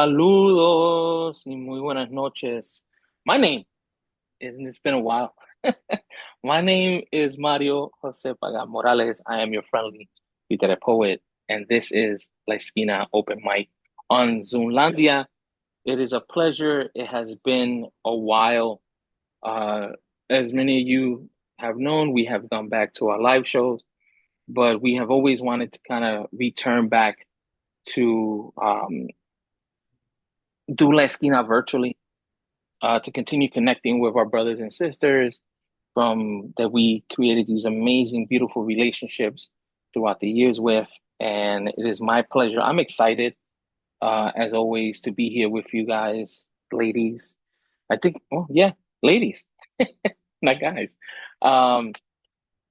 Saludos y muy buenas noches. My name it's been a while. My name is Mario Jose Paga Morales. I am your friendly Peter poet, and this is La Esquina Open Mic on Zoomlandia. It is a pleasure. It has been a while. Uh, as many of you have known, we have gone back to our live shows, but we have always wanted to kind of return back to do La Esquina virtually to continue connecting with our brothers and sisters from that we created these amazing, beautiful relationships throughout the years with. And it is my pleasure. I'm excited, as always, to be here with you guys, ladies. I think, oh, yeah, ladies, not guys. Um,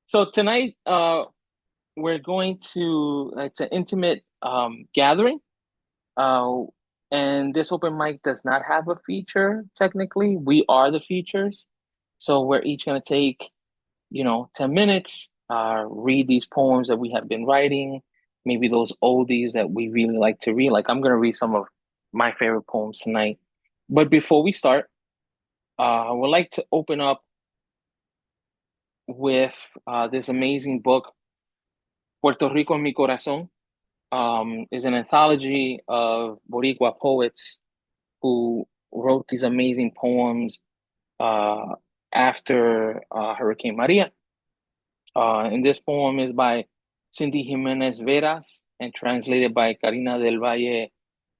so tonight, we're going to, it's an intimate gathering. Uh, and this open mic does not have a feature, technically. We are the features. So we're each going to take, 10 minutes, read these poems that we have been writing, maybe those oldies that we really like to read. Like I'm going to read some of my favorite poems tonight. But before we start, I would like to open up with this amazing book, Puerto Rico en mi corazón. Is an anthology of Boricua poets who wrote these amazing poems uh, after Hurricane Maria. And this poem is by Cindy Jimenez Veras and translated by Karina del Valle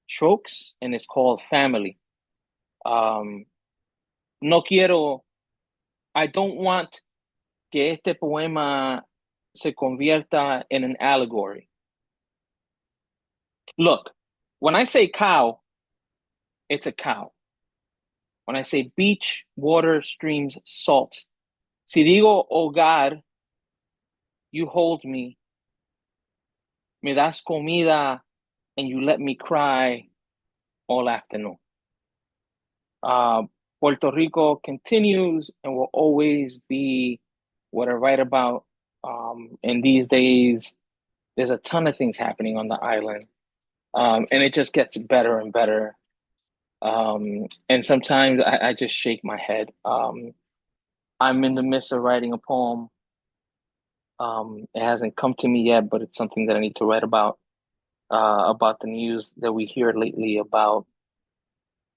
Chokes, and it's called Family. Um, no quiero, I don't want que este poema se convierta en an allegory. Look, when I say cow, it's a cow. When I say beach, water, streams, salt. Si digo hogar, you hold me das comida, and you let me cry all afternoon. Uh, Puerto Rico continues and will always be what I write about. And these days, there's a ton of things happening on the island, and it just gets better and better. And sometimes I just shake my head. I'm in the midst of writing a poem. It hasn't come to me yet, but it's something that I need to write about the news that we hear lately about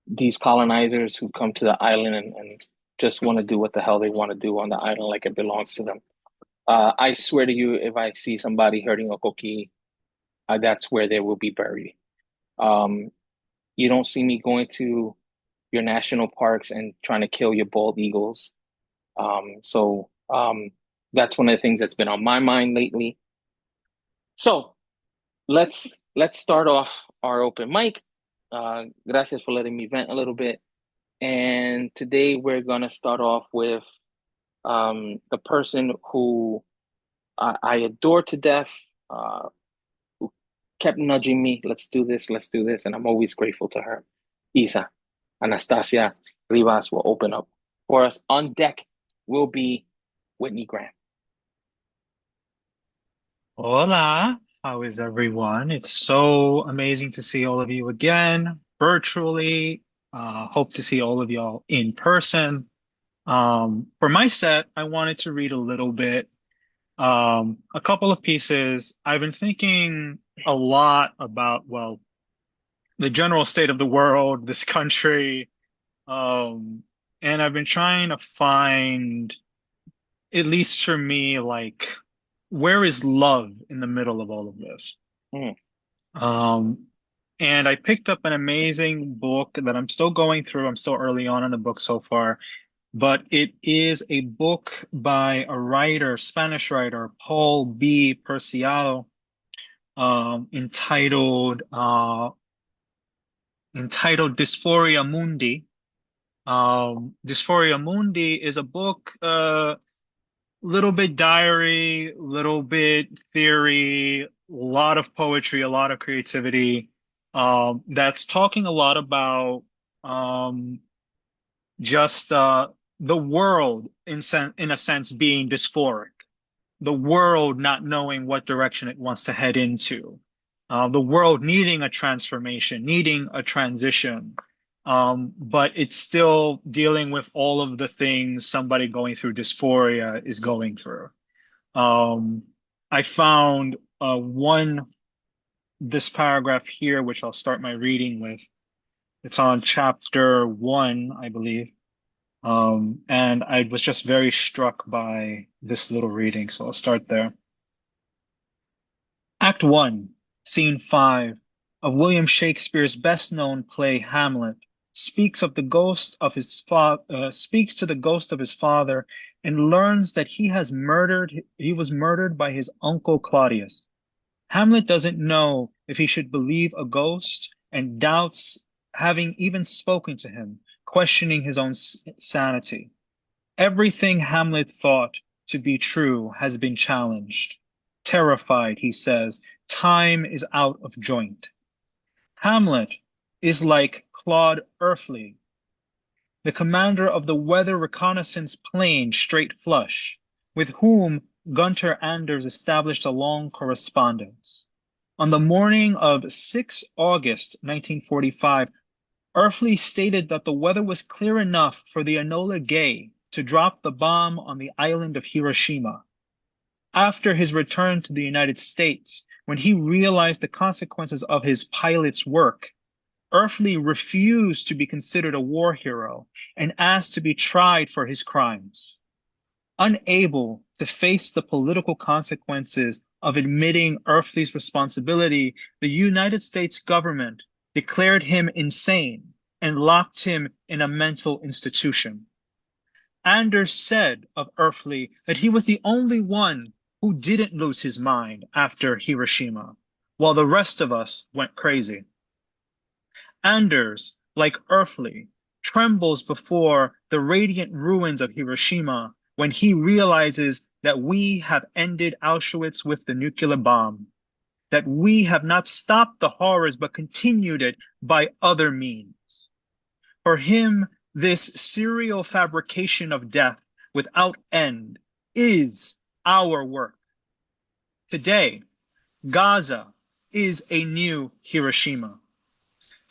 these colonizers who come to the island and just want to do what the hell they want to do on the island like it belongs to them. I swear to you, if I see somebody hurting a coqui, that's where they will be buried. Um, you don't see me going to your national parks and trying to kill your bald eagles. So that's one of the things that's been on my mind lately. So let's start off our open mic. Gracias for letting me vent a little bit. And today we're gonna start off with the person who I adore to death, who kept nudging me, let's do this, and I'm always grateful to her. Isa, Anastasia Rivas will open up for us. On deck will be Whitney Graham. Hola, how is everyone? It's so amazing to see all of you again virtually. Hope to see all of y'all in person. For my set, I wanted to read a little bit, a couple of pieces. I've been thinking a lot about, well, the general state of the world, this country, um, and I've been trying to find, at least for me, like, where is love in the middle of all of this? Mm, Um, and I picked up an amazing book that I'm still going through. I'm still early on in the book so far, but it is a book by a writer, Spanish writer, Paul B. Preciado, entitled Dysphoria Mundi. Dysphoria Mundi is a book, little bit diary, little bit theory, a lot of poetry, a lot of creativity. That's talking a lot about um, just the world in a sense being dysphoric, the world not knowing what direction it wants to head into. the world needing a transformation, needing a transition. But it's still dealing with all of the things somebody going through dysphoria is going through. Um, I found this paragraph here, which I'll start my reading with. It's on chapter 1, I believe. And I was just very struck by this little reading, so I'll start there. Act 1, Scene 5 of William Shakespeare's best-known play Hamlet speaks of the ghost of speaks to the ghost of his father and learns that he was murdered by his uncle Claudius. Hamlet doesn't know if he should believe a ghost and doubts having even spoken to him, questioning his own sanity. Everything Hamlet thought to be true has been challenged. Terrified, he says, time is out of joint. Hamlet is like Claude Earthly, the commander of the weather reconnaissance plane Straight Flush, with whom Gunter Anders established a long correspondence. On the morning of 6 August 1945, Earthly stated that the weather was clear enough for the Enola Gay to drop the bomb on the island of Hiroshima. After his return to the United States, when he realized the consequences of his pilot's work, Earthly refused to be considered a war hero and asked to be tried for his crimes. Unable to face the political consequences of admitting Earthly's responsibility, the United States government declared him insane and locked him in a mental institution. Anders said of Earthly that he was the only one who didn't lose his mind after Hiroshima, while the rest of us went crazy. Anders, like Earthly, trembles before the radiant ruins of Hiroshima when he realizes that we have ended Auschwitz with the nuclear bomb, that we have not stopped the horrors but continued it by other means. For him, this serial fabrication of death without end is our work. Today, Gaza is a new Hiroshima.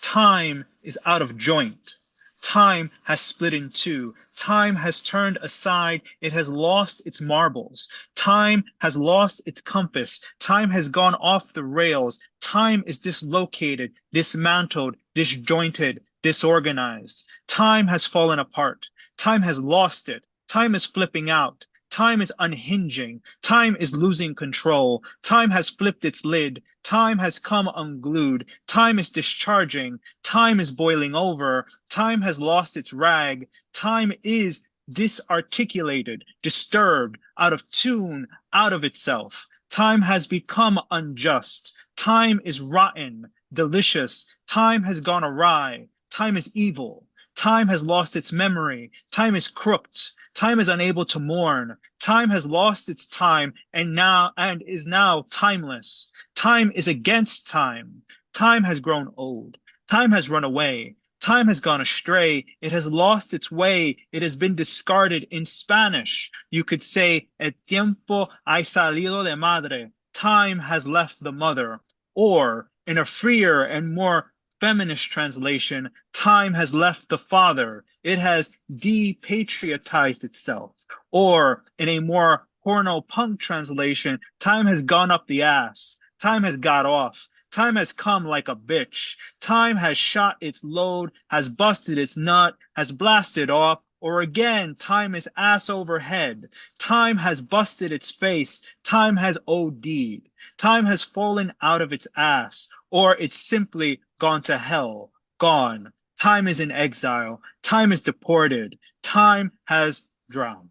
Time is out of joint. Time has split in two. Time has turned aside. It has lost its marbles. Time has lost its compass. Time has gone off the rails. Time is dislocated, dismantled, disjointed, disorganized. Time has fallen apart. Time has lost it. Time is flipping out. Time is unhinging. Time is losing control. Time has flipped its lid. Time has come unglued. Time is discharging. Time is boiling over. Time has lost its rag. Time is disarticulated, disturbed, out of tune, out of itself. Time has become unjust. Time is rotten, delicious. Time has gone awry. Time is evil. Time has lost its memory. Time is crooked. Time is unable to mourn. Time has lost its time and is now timeless. Time is against time. Time has grown old. Time has run away. Time has gone astray. It has lost its way. It has been discarded. In Spanish, you could say, El tiempo ha salido de madre. Time has left the mother. Or, in a freer and more feminist translation, time has left the father. It has depatriotized itself. Or, in a more porno punk translation, time has gone up the ass. Time has got off. Time has come like a bitch. Time has shot its load, has busted its nut, has blasted off. Or again, time is ass over head. Time has busted its face. Time has OD'd. Time has fallen out of its ass. Or it's simply gone to hell, gone. Time is in exile. Time is deported. Time has drowned.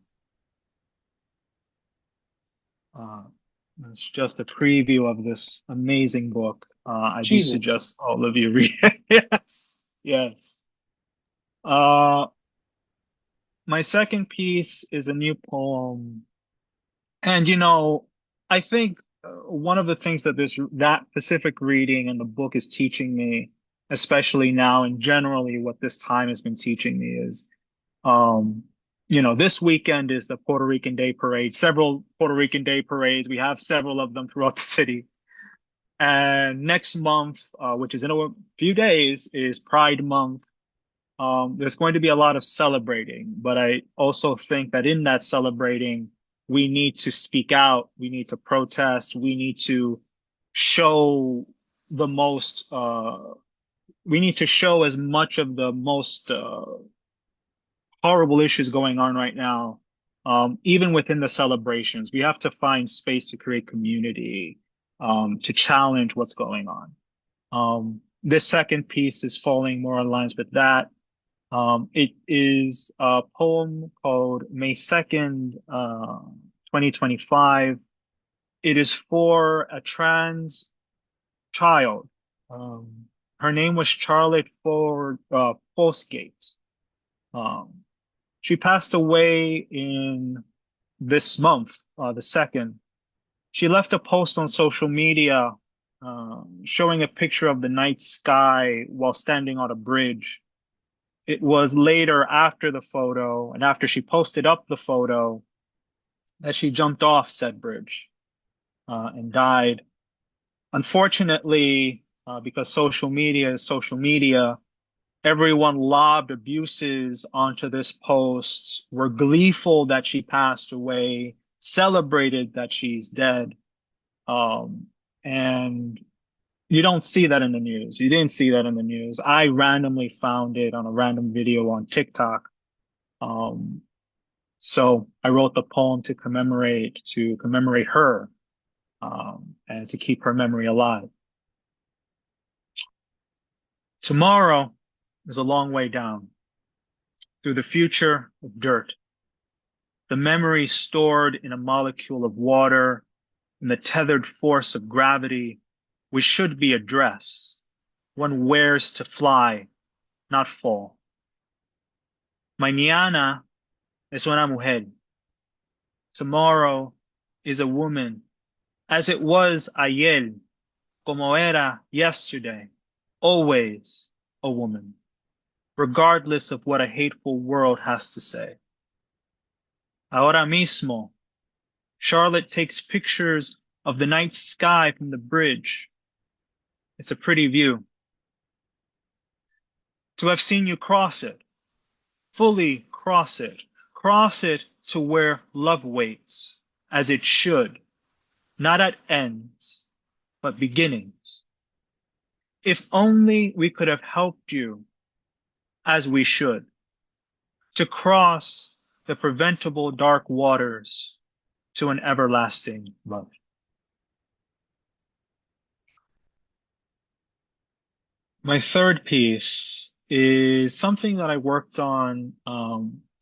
Uh, it's just a preview of this amazing book. I do Jesus. suggest all of you read it. Yes, yes. Uh, my second piece is a new poem, and I think one of the things that that specific reading and the book is teaching me, especially now and generally what this time has been teaching me is, um, this weekend is the Puerto Rican Day Parade, several Puerto Rican Day parades. We have several of them throughout the city. And next month, which is in a few days, is Pride Month. There's going to be a lot of celebrating, but I also think that in that celebrating, we need to speak out, we need to protest, we need to show the most, we need to show as much of the most horrible issues going on right now. Even within the celebrations, we have to find space to create community, to challenge what's going on. This second piece is falling more in lines with that. It is a poem called May 2nd, 2025. It is for a trans child. Um, Her name was Charlotte Ford Postgate. Um, she passed away in this month, the second. She left a post on social media showing a picture of the night sky while standing on a bridge. It was later after the photo and after she posted up the photo that she jumped off said bridge and died. Unfortunately, because social media is social media, everyone lobbed abuses onto this post, were gleeful that she passed away, celebrated that she's dead. Um, and you don't see that in the news. You didn't see that in the news. I randomly found it on a random video on TikTok. Um, so I wrote the poem to commemorate her, and to keep her memory alive. Tomorrow is a long way down through the future of dirt, the memory stored in a molecule of water, in the tethered force of gravity, which should be a dress one wears to fly, not fall. Mañana es una mujer. Tomorrow is a woman, as it was ayer, como era yesterday, always a woman, regardless of what a hateful world has to say. Ahora mismo, Charlotte takes pictures of the night sky from the bridge. It's a pretty view. To have seen you cross it, fully cross it to where love waits, as it should, not at ends, but beginnings. If only we could have helped you as we should, to cross the preventable dark waters to an everlasting love. My third piece is something that I worked on,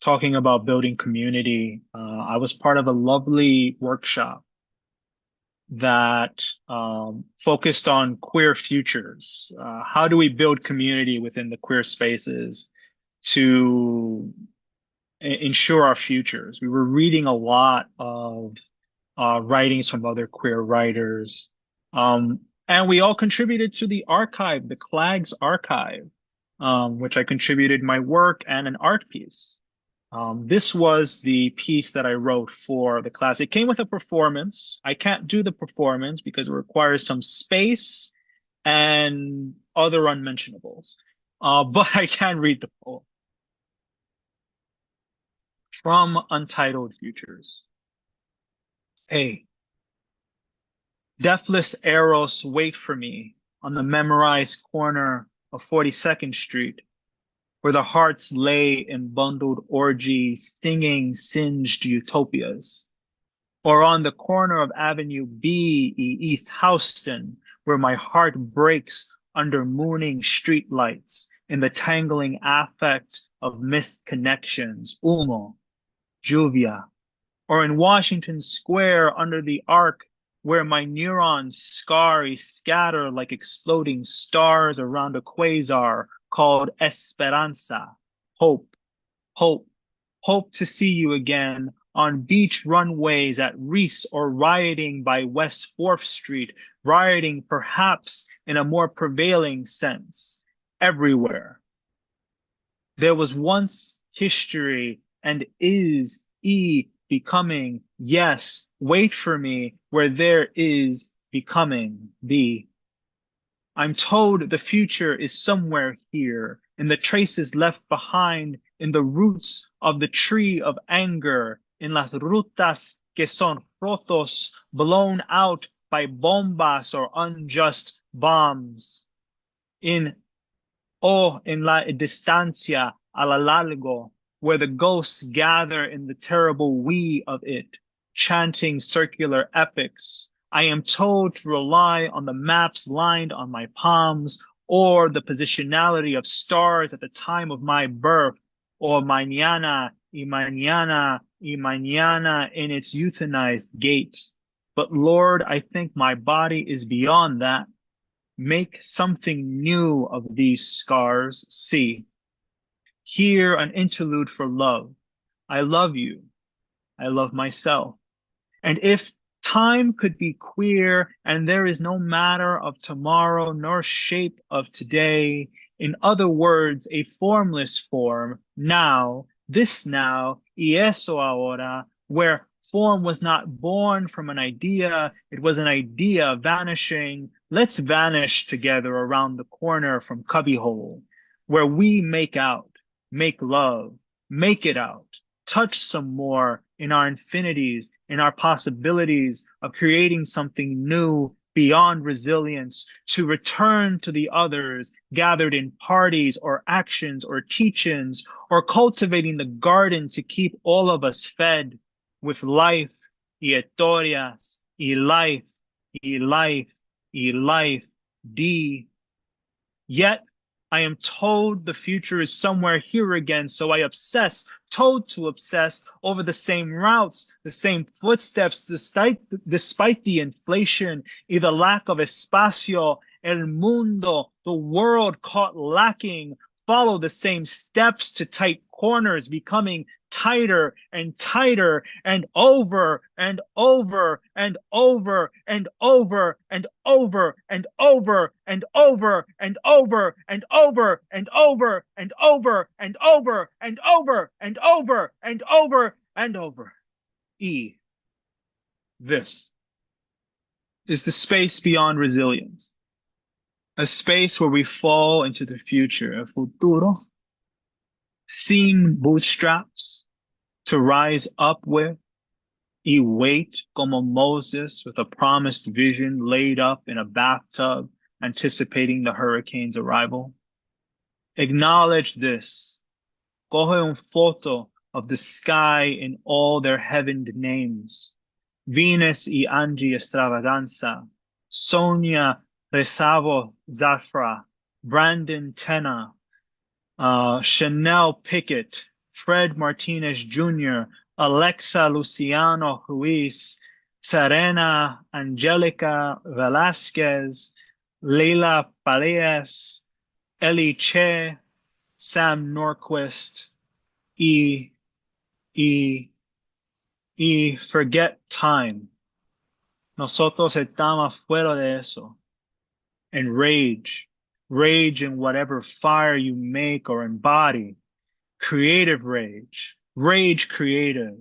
talking about building community. I was part of a lovely workshop that focused on queer futures. How do we build community within the queer spaces to ensure our futures? We were reading a lot of writings from other queer writers. And we all contributed to the archive, the CLAGS archive, which I contributed my work and an art piece. This was the piece that I wrote for the class. It came with a performance. I can't do the performance because it requires some space and other unmentionables. But I can read the poem. From Untitled Futures. Hey, deathless arrows wait for me on the memorized corner of 42nd Street, where the hearts lay in bundled orgies, singing singed utopias. Or on the corner of Avenue B, East Houston, where my heart breaks under mooning streetlights in the tangling affect of missed connections, humo, lluvia. Or in Washington Square under the arc where my neurons scary scatter like exploding stars around a quasar called Esperanza, hope, hope, hope to see you again on beach runways at Reese or rioting by West 4th Street, rioting perhaps in a more prevailing sense, everywhere. There was once history and is becoming, yes, wait for me, where there is becoming the I'm told the future is somewhere here, in the traces left behind, in the roots of the tree of anger, in las rutas que son rotos, blown out by bombas or unjust bombs, in en la distancia a la largo, where the ghosts gather in the terrible we of it, chanting circular epics. I am told to rely on the maps lined on my palms, or the positionality of stars at the time of my birth, or mañana in its euthanized gait. But Lord, I think my body is beyond that. Make something new of these scars. See, here an interlude for love. I love you. I love myself. And if time could be queer and there is no matter of tomorrow nor shape of today, in other words, a formless form, now, this now, y eso ahora, where form was not born from an idea, it was an idea vanishing. Let's vanish together around the corner from Cubbyhole, where we make out, make love, make it out, touch some more in our infinities, in our possibilities of creating something new beyond resilience, to return to the others gathered in parties or actions or teach-ins, or cultivating the garden to keep all of us fed with life, y historias, y life, y life, y life, D. Yet I am told the future is somewhere here again, so I obsess, told to obsess over the same routes, the same footsteps, despite the inflation y the lack of espacio, el mundo, the world caught lacking, follow the same steps to tight corners, becoming tighter and tighter and over and over and over and over and over and over and over and over and over and over and over and over and over and over and over and over. E. This is the space beyond resilience, a space where we fall into the future, a futuro, seeing bootstraps to rise up with, y wait como Moses with a promised vision laid up in a bathtub, anticipating the hurricane's arrival. Acknowledge this. Coge un photo of the sky in all their heavened names. Venus y Angie Extravaganza, Sonia Resavo Zafra, Brandon Tena, Chanel Pickett, Fred Martinez Jr., Alexa Luciano Ruiz, Serena Angelica Velasquez, Leila Paleas, Ellie Che, Sam Norquist, E, E, E, forget time. Nosotros estamos fuera de eso. And rage, rage in whatever fire you make or embody. Creative rage, rage creative,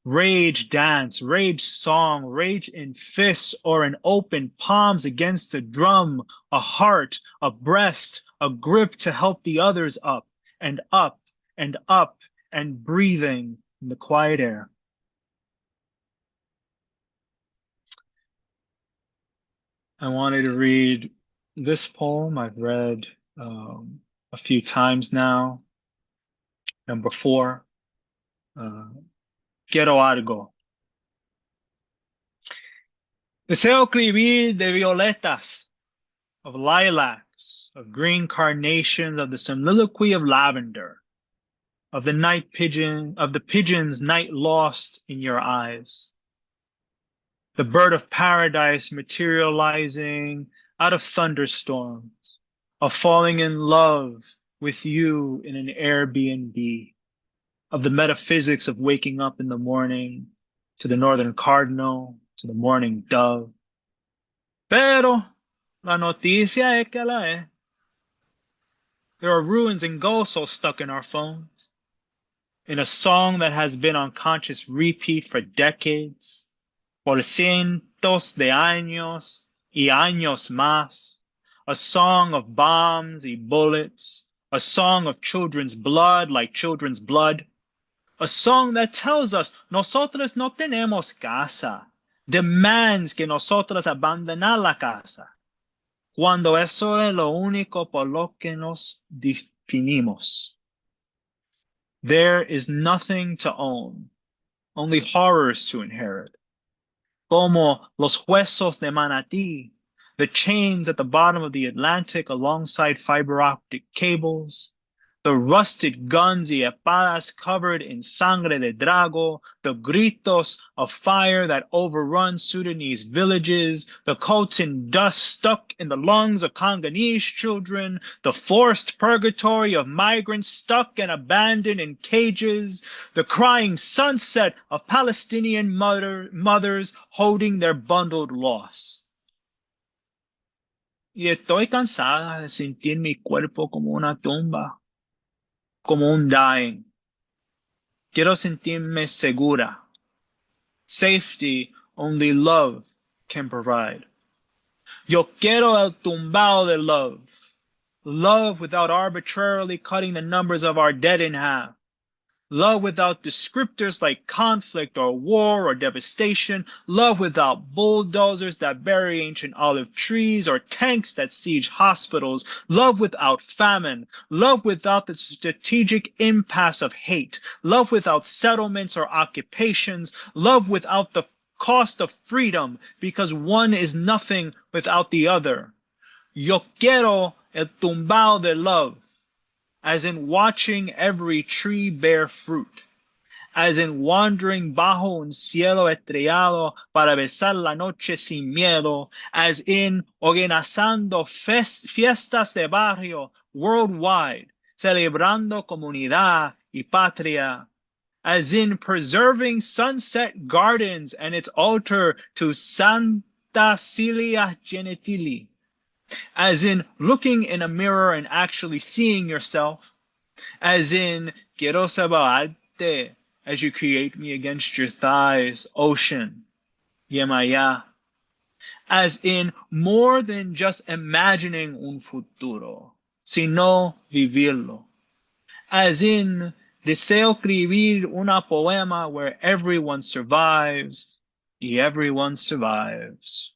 rage dance, rage song, rage in fists or in open palms against a drum, a heart, a breast, a grip to help the others up and up and up and breathing in the quiet air. I wanted to read this poem I've read a few times now. Number 4, Quiero algo. Deseo escribir de violetas, of lilacs, of green carnations, of the soliloquy of lavender, of the night pigeon, of the pigeon's night lost in your eyes. The bird of paradise materializing out of thunderstorms, of falling in love with you in an Airbnb, of the metaphysics of waking up in the morning, to the northern cardinal, to the morning dove. Pero la noticia es que la es. There are ruins and gozo stuck in our phones, in a song that has been on conscious repeat for decades, por cientos de años y años más, a song of bombs y bullets, a song of children's blood like children's blood, a song that tells us nosotros no tenemos casa, demands que nosotros abandonar la casa, cuando eso es lo único por lo que nos definimos. There is nothing to own, only horrors to inherit, como los huesos de manatí, the chains at the bottom of the Atlantic alongside fiber optic cables, the rusted guns y espadas covered in sangre de drago, the gritos of fire that overrun Sudanese villages, the coltan dust stuck in the lungs of Congolese children, the forced purgatory of migrants stuck and abandoned in cages, the crying sunset of Palestinian mothers holding their bundled loss. Y estoy cansada de sentir mi cuerpo como una tumba, como un dying. Quiero sentirme segura. Safety only love can provide. Yo quiero el tumbao de love. Love without arbitrarily cutting the numbers of our dead in half. Love without descriptors like conflict or war or devastation. Love without bulldozers that bury ancient olive trees or tanks that siege hospitals. Love without famine. Love without the strategic impasse of hate. Love without settlements or occupations. Love without the cost of freedom, because one is nothing without the other. Yo quiero el tumbao de love, as in watching every tree bear fruit, as in wandering bajo un cielo estrellado para besar la noche sin miedo, as in organizando fiestas de barrio worldwide, celebrando comunidad y patria, as in preserving Sunset Gardens and its altar to Santa Cilia Genitili, as in looking in a mirror and actually seeing yourself, as in quiero sabarte, as you create me against your thighs, ocean, Yemaya, as in more than just imagining un futuro, sino vivirlo, as in deseo escribir una poema where everyone survives y everyone survives.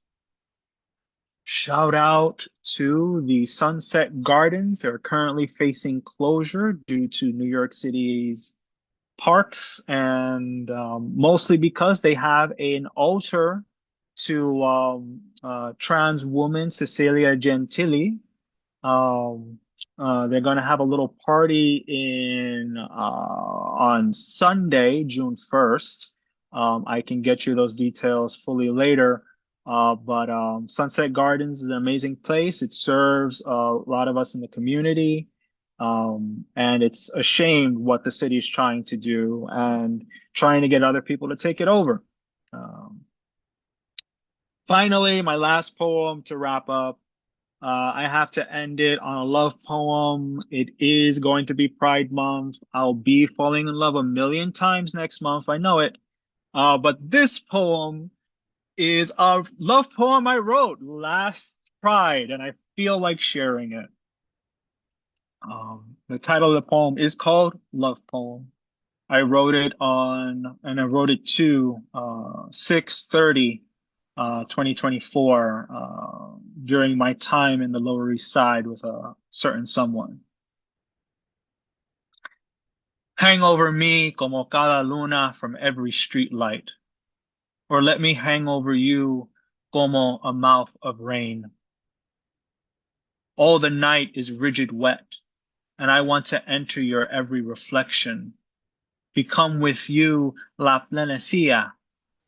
Shout out to the Sunset Gardens. They're currently facing closure due to New York City's parks, and mostly because they have an altar to trans woman Cecilia Gentili. They're going to have a little party in on Sunday, June 1st. I can get you those details fully later. But Sunset Gardens is an amazing place. It serves a lot of us in the community. And it's a shame what the city is trying to do and trying to get other people to take it over. Finally, my last poem to wrap up. I have to end it on a love poem. It is going to be Pride Month. I'll be falling in love a million times next month. I know it. But this poem is a love poem I wrote last Pride, and I feel like sharing it. The title of the poem is called Love Poem. I wrote it to 6/30, 2024, during my time in the Lower East Side with a certain someone. Hang over me como cada luna from every street light, or let me hang over you como a mouth of rain. All the night is rigid wet, and I want to enter your every reflection, become with you la plenacia,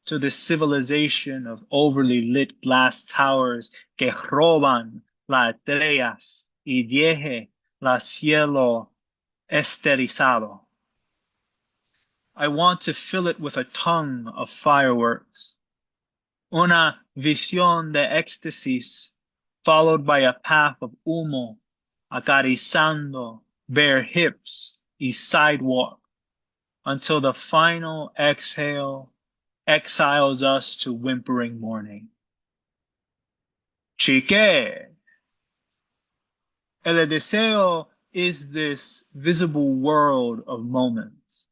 to the civilization of overly lit glass towers que roban las estrellas y deje la cielo esterizado. I want to fill it with a tongue of fireworks, una visión de éxtasis, followed by a path of humo, acariciando bare hips y sidewalk, until the final exhale exiles us to whimpering morning. Chique! El deseo is this visible world of moments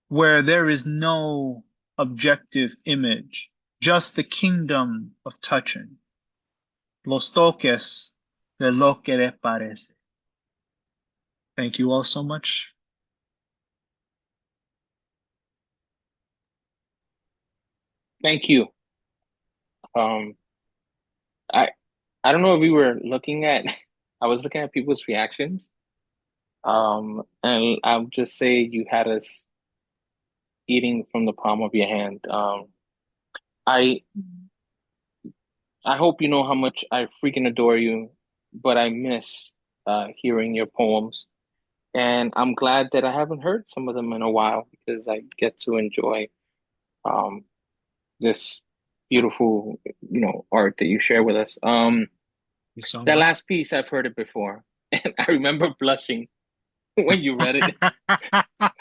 where there is no objective image, just the kingdom of touching. Los toques de lo que le parece. Thank you all so much. Thank you. Um, I I don't know if we were looking at. I was looking at people's reactions. And I'll just say you had us eating from the palm of your hand. I I hope you know how much I freaking adore you, but I miss hearing your poems. And I'm glad that I haven't heard some of them in a while because I get to enjoy um, this beautiful, art that you share with us. Thank you so That much. last piece, I've heard it before, and I remember blushing when you read it.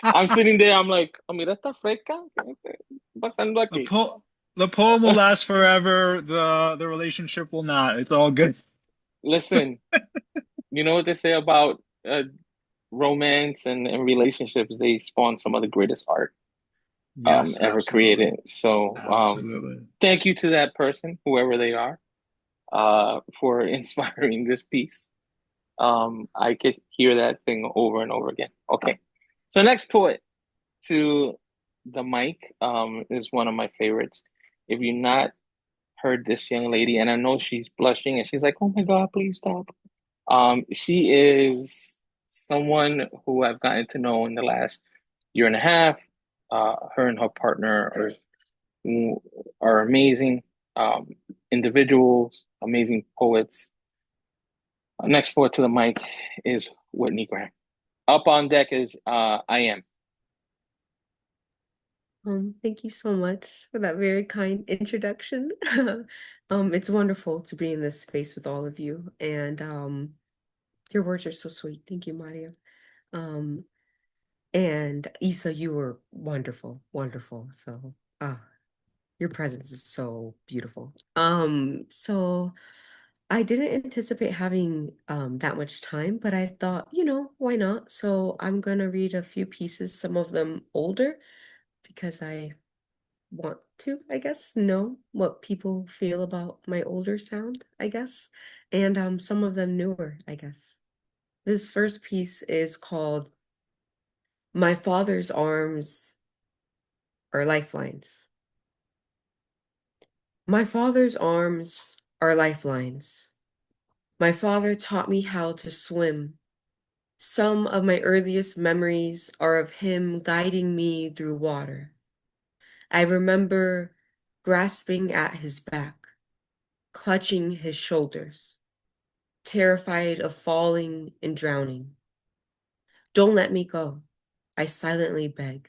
I'm sitting there, I'm like, oh, mira esta fresca, ¿qué está pasando The aquí? po the poem will last forever. The relationship will not. It's all good. Listen, you know what they say about romance and relationships? They spawn some of the greatest art Yes, ever absolutely. created. So, Absolutely. thank you to that person, whoever they are, for inspiring this piece. I could hear that thing over and over again. Okay. So next poet to the mic is one of my favorites. If you've not heard this young lady, and I know she's blushing and she's like, "Oh my God, please stop." She is someone who I've gotten to know in the last year and a half. Her and her partner are amazing individuals, amazing poets. Next poet to the mic is Whitney Graham. Up on deck is I Am. Thank you so much for that very kind introduction. It's wonderful to be in this space with all of you, and your words are so sweet. Thank you, Maria. Um, and Isa, you were wonderful, wonderful. So, your presence is so beautiful. So I didn't anticipate having that much time, but I thought, why not? So I'm gonna read a few pieces, some of them older, because I want to, I guess, know what people feel about my older sound, I guess, and some of them newer, I guess. This first piece is called My Father's Arms Are Lifelines. My father's arms are lifelines. My father taught me how to swim. Some of my earliest memories are of him guiding me through water. I remember grasping at his back, clutching his shoulders, terrified of falling and drowning. Don't let me go, I silently beg.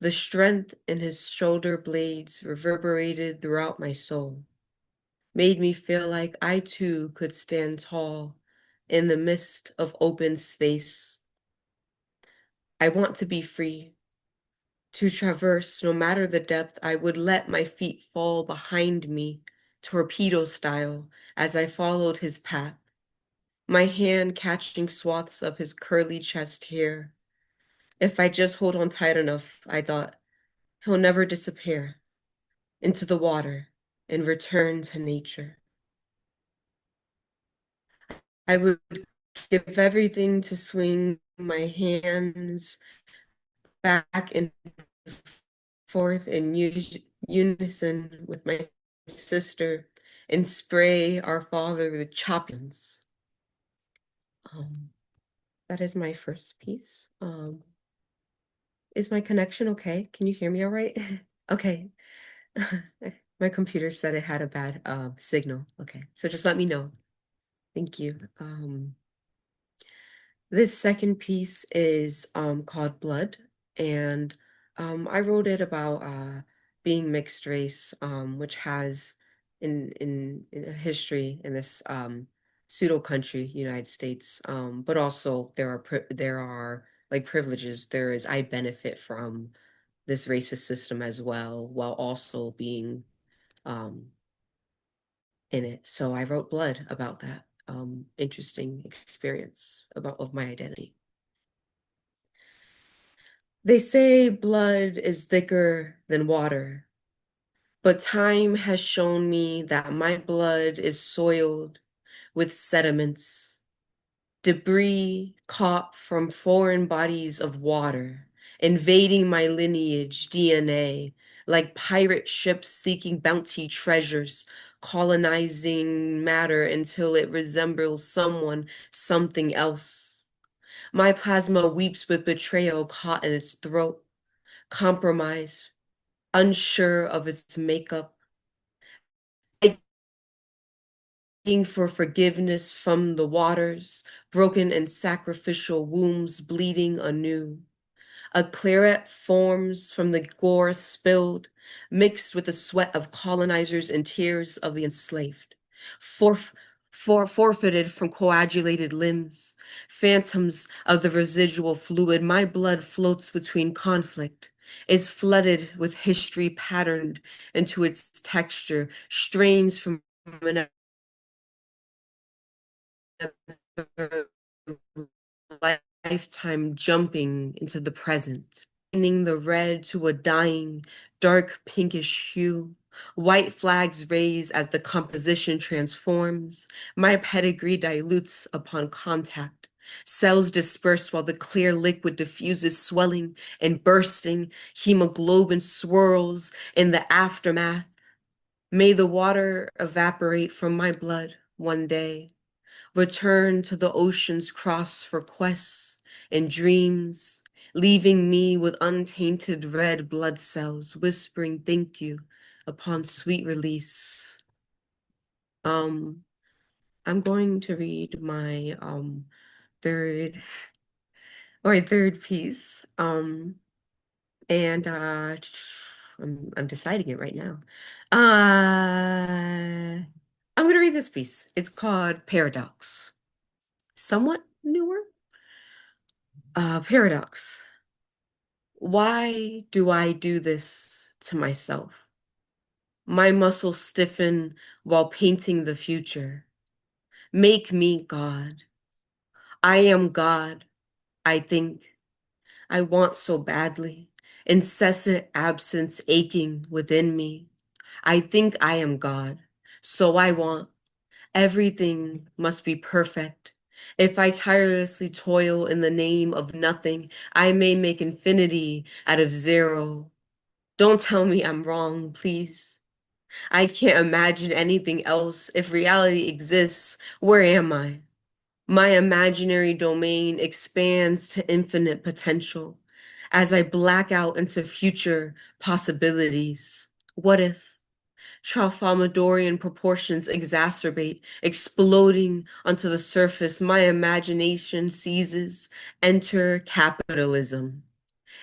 The strength in his shoulder blades reverberated throughout my soul, made me feel like I too could stand tall in the midst of open space. I want to be free, to traverse no matter the depth. I would let my feet fall behind me, torpedo style, as I followed his path, my hand catching swaths of his curly chest hair. If I just hold on tight enough, I thought, he'll never disappear into the water and return to nature. I would give everything to swing my hands back and forth in unison with my sister and spray our father with choppings. Um, that is my first piece. Is my connection okay? Can you hear me all right? Okay. My computer said it had a bad signal. Okay, so just let me know. Thank you. This second piece is called Blood, and I wrote it about being mixed race, which has in a history in this pseudo country, United States, but also there are like privileges. There is I benefit from this racist system as well, while also being um, in it. So I wrote Blood about that. interesting experience of my identity. They say blood is thicker than water, but time has shown me that my blood is soiled with sediments, debris caught from foreign bodies of water, invading my lineage DNA, like pirate ships seeking bounty treasures, colonizing matter until it resembles someone, something else. My plasma weeps with betrayal caught in its throat, compromised, unsure of its makeup, begging for forgiveness from the waters, broken and sacrificial wombs bleeding anew. A claret forms from the gore spilled, mixed with the sweat of colonizers and tears of the enslaved. Forf forfeited from coagulated limbs, phantoms of the residual fluid, my blood floats between conflict, is flooded with history patterned into its texture, strains from an lifetime jumping into the present, painting the red to a dying, dark pinkish hue. White flags raise as the composition transforms. My pedigree dilutes upon contact. Cells disperse while the clear liquid diffuses, swelling and bursting. Hemoglobin swirls in the aftermath. May the water evaporate from my blood one day. Return to the ocean's cross for quests and dreams, leaving me with untainted red blood cells, whispering thank you upon sweet release. Um, I'm going to read my third third piece. And I'm deciding it right now. I'm gonna read this piece. It's called Paradox. Somewhat newer. Paradox. Why do I do this to myself? My muscles stiffen while painting the future. Make me God. I am God, I think. I want so badly. Incessant absence aching within me. I think I am God, so I want. Everything must be perfect. If I tirelessly toil in the name of nothing, I may make infinity out of zero. Don't tell me I'm wrong, please. I can't imagine anything else. If reality exists, where am I? My imaginary domain expands to infinite potential as I black out into future possibilities. What if? Tralfamadorian proportions exacerbate, exploding onto the surface. My imagination seizes. Enter capitalism.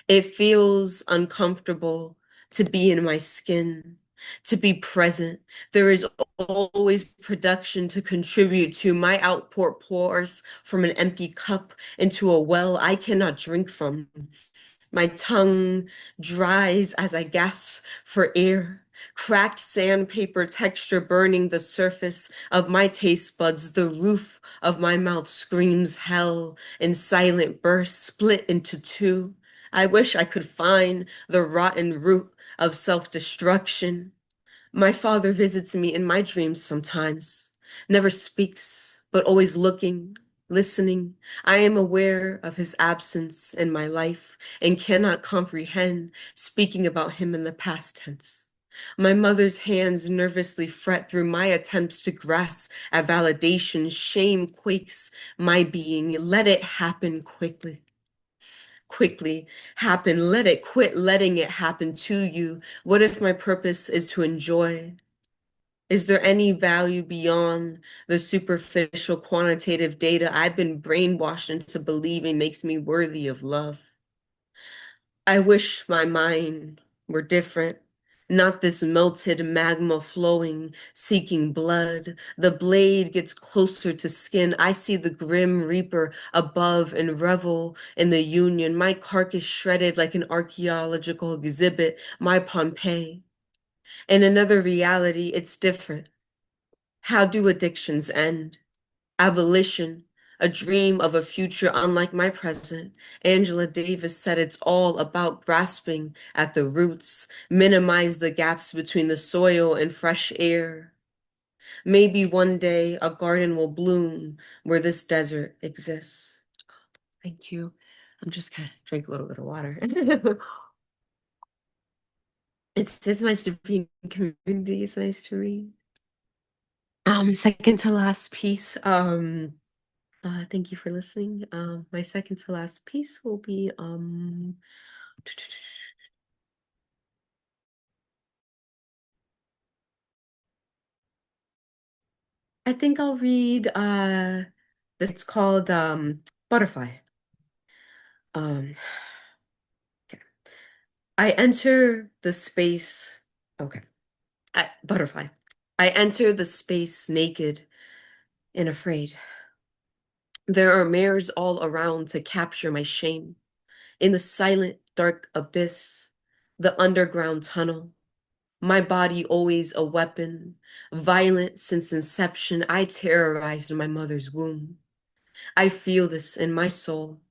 It feels uncomfortable to be in my skin, to be present. There is always production to contribute to. My output pours from an empty cup into a well I cannot drink from. My tongue dries as I gasp for air. Cracked sandpaper texture burning the surface of my taste buds. The roof of my mouth screams hell in silent bursts, split into two. I wish I could find the rotten root of self-destruction. My father visits me in my dreams sometimes, never speaks, but always looking, listening. I am aware of his absence in my life and cannot comprehend speaking about him in the past tense. My mother's hands nervously fret through my attempts to grasp at validation. Shame quakes my being. Let it happen quickly. Quickly happen. Let it quit letting it happen to you. What if my purpose is to enjoy? Is there any value beyond the superficial quantitative data I've been brainwashed into believing makes me worthy of love? I wish my mind were different, not this melted magma flowing, seeking blood. The blade gets closer to skin. I see the grim reaper above and revel in the union. My carcass shredded like an archaeological exhibit, my Pompeii. In another reality, it's different. How do addictions end? Abolition, a dream of a future unlike my present. Angela Davis said it's all about grasping at the roots, minimize the gaps between the soil and fresh air. Maybe one day a garden will bloom where this desert exists. Thank you. I'm just gonna drink a little bit of water. It's nice to be in community. It's nice to read. Second to last piece. Thank you for listening. My second to last piece will be I think I'll read this. It's called Butterfly. Um okay. I enter the space. Okay. Butterfly. I enter the space naked and afraid. There are mirrors all around to capture my shame. In the silent, dark abyss, the underground tunnel, my body always a weapon, violent since inception. I terrorized my mother's womb. I feel this in my soul,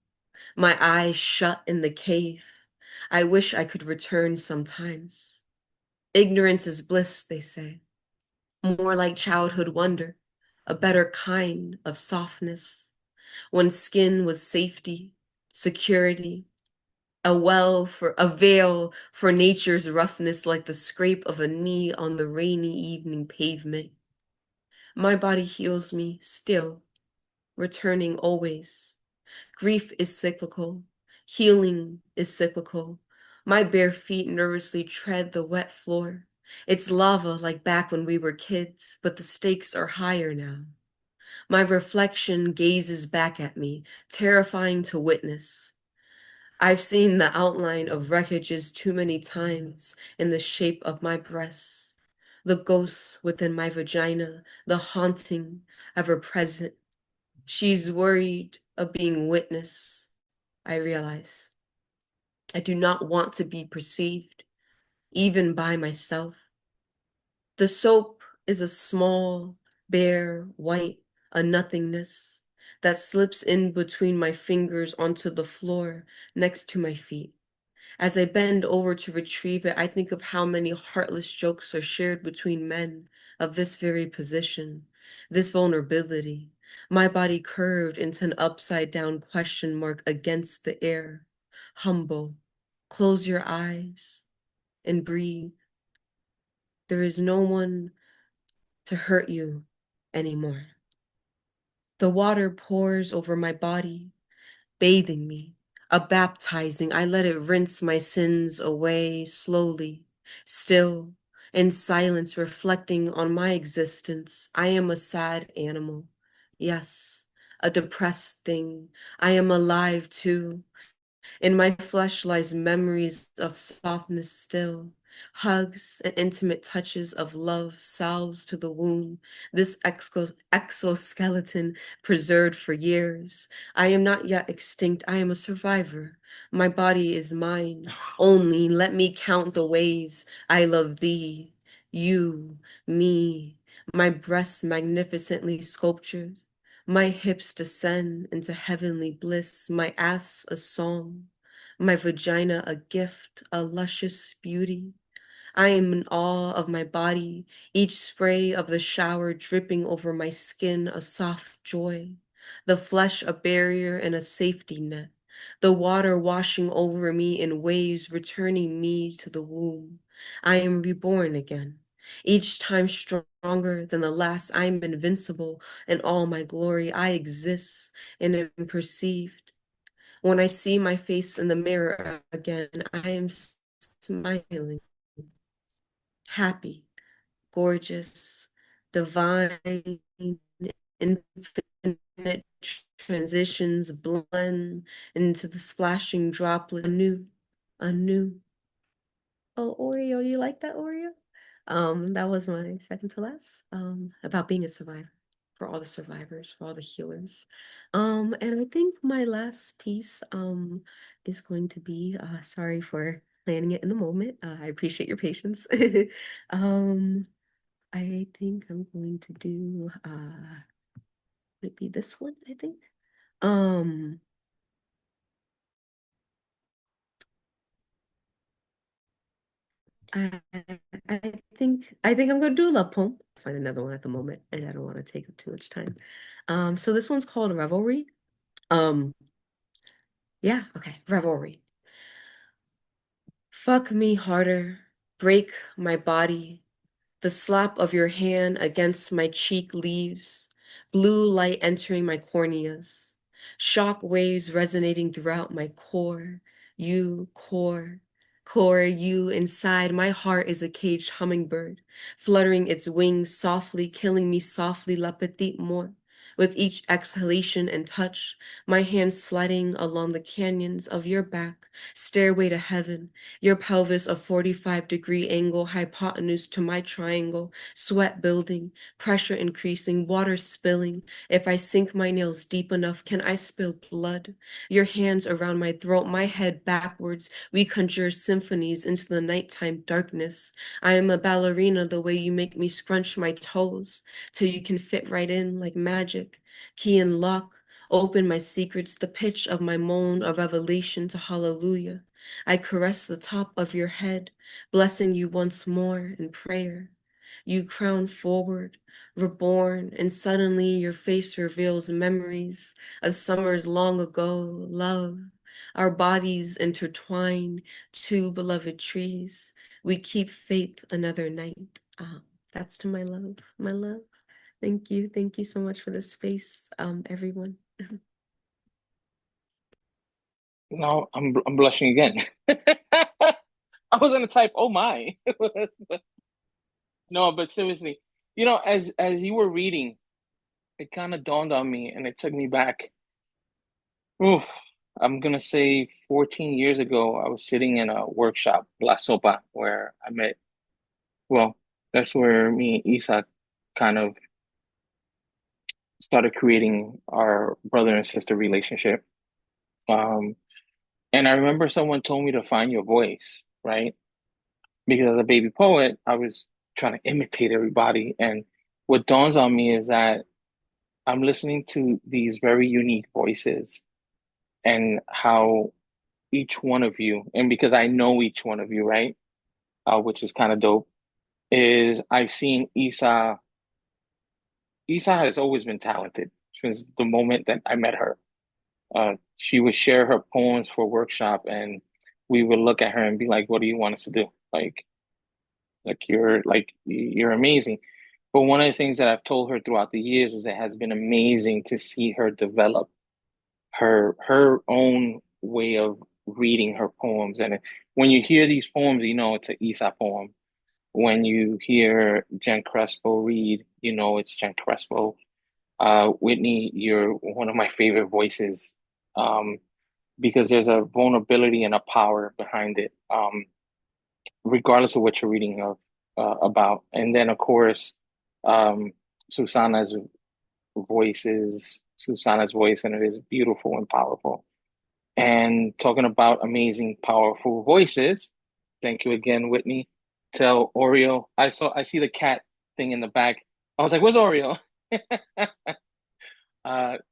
my eyes shut in the cave. I wish I could return sometimes. Ignorance is bliss, they say, more like childhood wonder, a better kind of softness, when skin was safety, security, a veil for nature's roughness, like the scrape of a knee on the rainy evening pavement. My body heals me still, returning always. Grief is cyclical, healing is cyclical. My bare feet nervously tread the wet floor. It's lava like back when we were kids, but the stakes are higher now. My reflection gazes back at me, terrifying to witness. I've seen the outline of wreckages too many times in the shape of my breasts, the ghosts within my vagina, the haunting, ever present. She's worried of being witnessed, I realize. I do not want to be perceived, even by myself. The soap is a small, bare, white, a nothingness that slips in between my fingers onto the floor next to my feet. As I bend over to retrieve it, I think of how many heartless jokes are shared between men of this very position, this vulnerability. My body curved into an upside down question mark against the air. Humble. Close your eyes and breathe. There is no one to hurt you anymore. The water pours over my body, bathing me, a baptizing. I let it rinse my sins away slowly, still, in silence, reflecting on my existence. I am a sad animal. Yes, a depressed thing. I am alive too. In my flesh lies memories of softness still, hugs and intimate touches of love, salves to the wound, this exoskeleton preserved for years. I am not yet extinct, I am a survivor. My body is mine. Only let me count the ways I love thee, you, me, my breasts magnificently sculptured. My hips descend into heavenly bliss, my ass a song, my vagina a gift, a luscious beauty. I am in awe of my body, each spray of the shower dripping over my skin a soft joy, the flesh a barrier and a safety net, the water washing over me in waves returning me to the womb. I am reborn again, each time stronger than the last. I am invincible in all my glory. I exist and am perceived. When I see my face in the mirror again, I am smiling, happy, gorgeous, divine, infinite transitions blend into the splashing droplet anew. Oh, Oreo, you like that, Oreo? That was my second to last. About being a survivor, for all the survivors, for all the healers. And I think my last piece is going to be sorry for planning it in the moment. I appreciate your patience. Um, I think I'm going to do Might be this one, I think. Um, I, I think I'm gonna do a love poem. Find another one at the moment, and I don't want to take up too much time. So this one's called Revelry. Um, yeah, okay, Revelry. Fuck me harder, break my body. The slap of your hand against my cheek leaves, blue light entering my corneas, shock waves resonating throughout my core. You, core, you inside. My heart is a caged hummingbird, fluttering its wings softly, killing me softly, la petite mort. With each exhalation and touch, my hands sliding along the canyons of your back, stairway to heaven, your pelvis a 45-degree angle, hypotenuse to my triangle, sweat building, pressure increasing, water spilling. If I sink my nails deep enough, can I spill blood? Your hands around my throat, my head backwards. We conjure symphonies into the nighttime darkness. I am a ballerina the way you make me scrunch my toes till you can fit right in like magic. Key and lock, open my secrets, the pitch of my moan, a revelation to hallelujah. I caress the top of your head, blessing you once more in prayer. You crown forward, reborn, and suddenly your face reveals memories of summers long ago, love. Our bodies intertwine, two beloved trees. We keep faith another night. That's to my love, my love. Thank you. Thank you so much for the space, everyone. No, I'm blushing again. I was gonna type, oh my. No, but seriously, as you were reading, it kind of dawned on me and it took me back. Oof, I'm gonna say 14 years ago, I was sitting in a workshop, La Sopa, where I met, well, that's where me and Isa kind of started creating our brother and sister relationship. Um, and I remember someone told me to find your voice, right? Because as a baby poet, I was trying to imitate everybody. And what dawns on me is that I'm listening to these very unique voices and how each one of you, and because I know each one of you, right? Which is kind of dope, is I've seen Isa. Isa has always been talented since the moment that I met her. She would share her poems for workshop, and we would look at her and be like, "What do you want us to do? You're amazing." But one of the things that I've told her throughout the years is it has been amazing to see her develop her own way of reading her poems. And when you hear these poems, you know it's an Isa poem. When you hear Jen Crespo read, you know it's Jen Crespo. Whitney, you're one of my favorite voices, because there's a vulnerability and a power behind it, regardless of what you're reading about. And then, of course, um, Susana's Susana's voice, and it is beautiful and powerful. And talking about amazing, powerful voices, thank you again, Whitney. Tell Oreo. I see the cat thing in the back. I was like, "Where's Oreo?"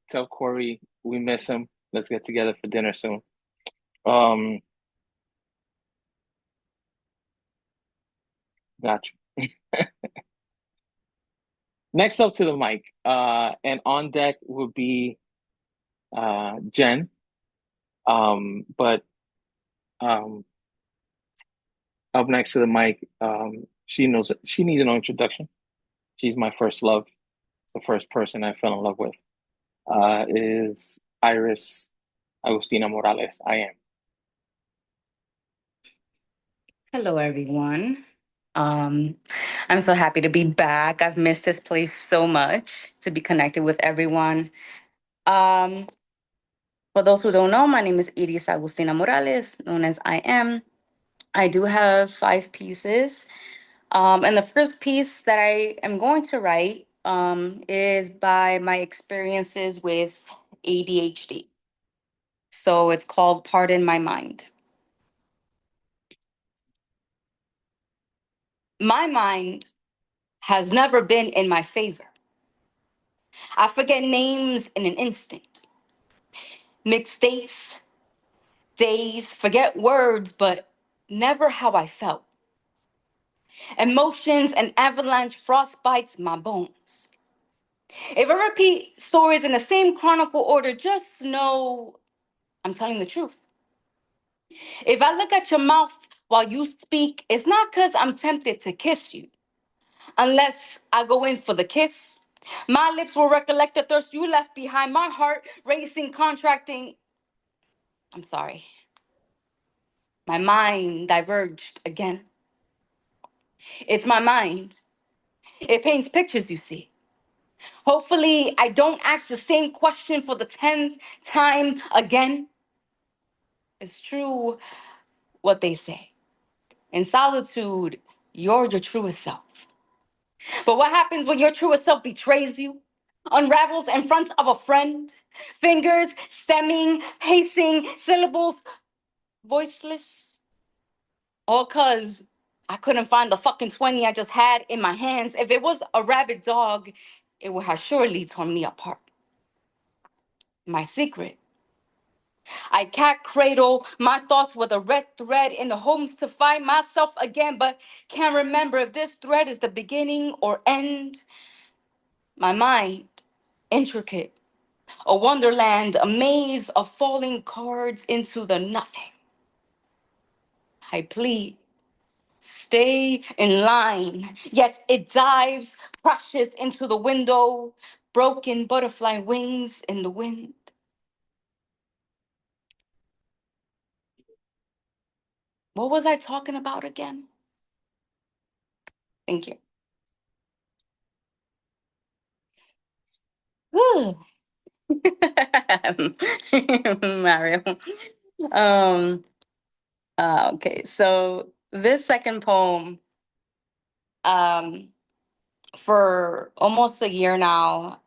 Tell Corey we miss him. Let's get together for dinner soon. Um, got you. Next up to the mic, and on deck would be Jen. But um, up next to the mic, she needs no introduction. She's my first love. It's the first person I fell in love with. Is Iris Agustina Morales. I am. Hello, everyone. Um, I'm so happy to be back. I've missed this place so much to be connected with everyone. Um, for those who don't know, my name is Iris Agustina Morales, known as I am. I do have 5 pieces. And the first piece that I am going to write is by my experiences with ADHD. So it's called Pardon My Mind. My mind has never been in my favor. I forget names in an instant. Mixed states, days, forget words, but never how I felt. Emotions and avalanche frost bites my bones. If I repeat stories in the same chronicle order, just know I'm telling the truth. If I look at your mouth while you speak, it's not because I'm tempted to kiss you. Unless I go in for the kiss, my lips will recollect the thirst you left behind, my heart racing, contracting. I'm sorry. My mind diverged again. It's my mind. It paints pictures, you see. Hopefully, I don't ask the same question for the 10th time again. It's true what they say. In solitude, you're your truest self. But what happens when your truest self betrays you? Unravels in front of a friend? Fingers stemming, pacing, syllables voiceless? All cause I couldn't find the fucking 20 I just had in my hands. If it was a rabid dog, it would have surely torn me apart. My secret. I cat cradle my thoughts with a red thread in the hopes to find myself again, but can't remember if this thread is the beginning or end. My mind, intricate, a wonderland, a maze of falling cards into the nothing. I plead, stay in line, yet it dives, crashes into the window, broken butterfly wings in the wind. What was I talking about again? Thank you. Whew. Mario. Um, okay, so this second poem, um, for almost a year now,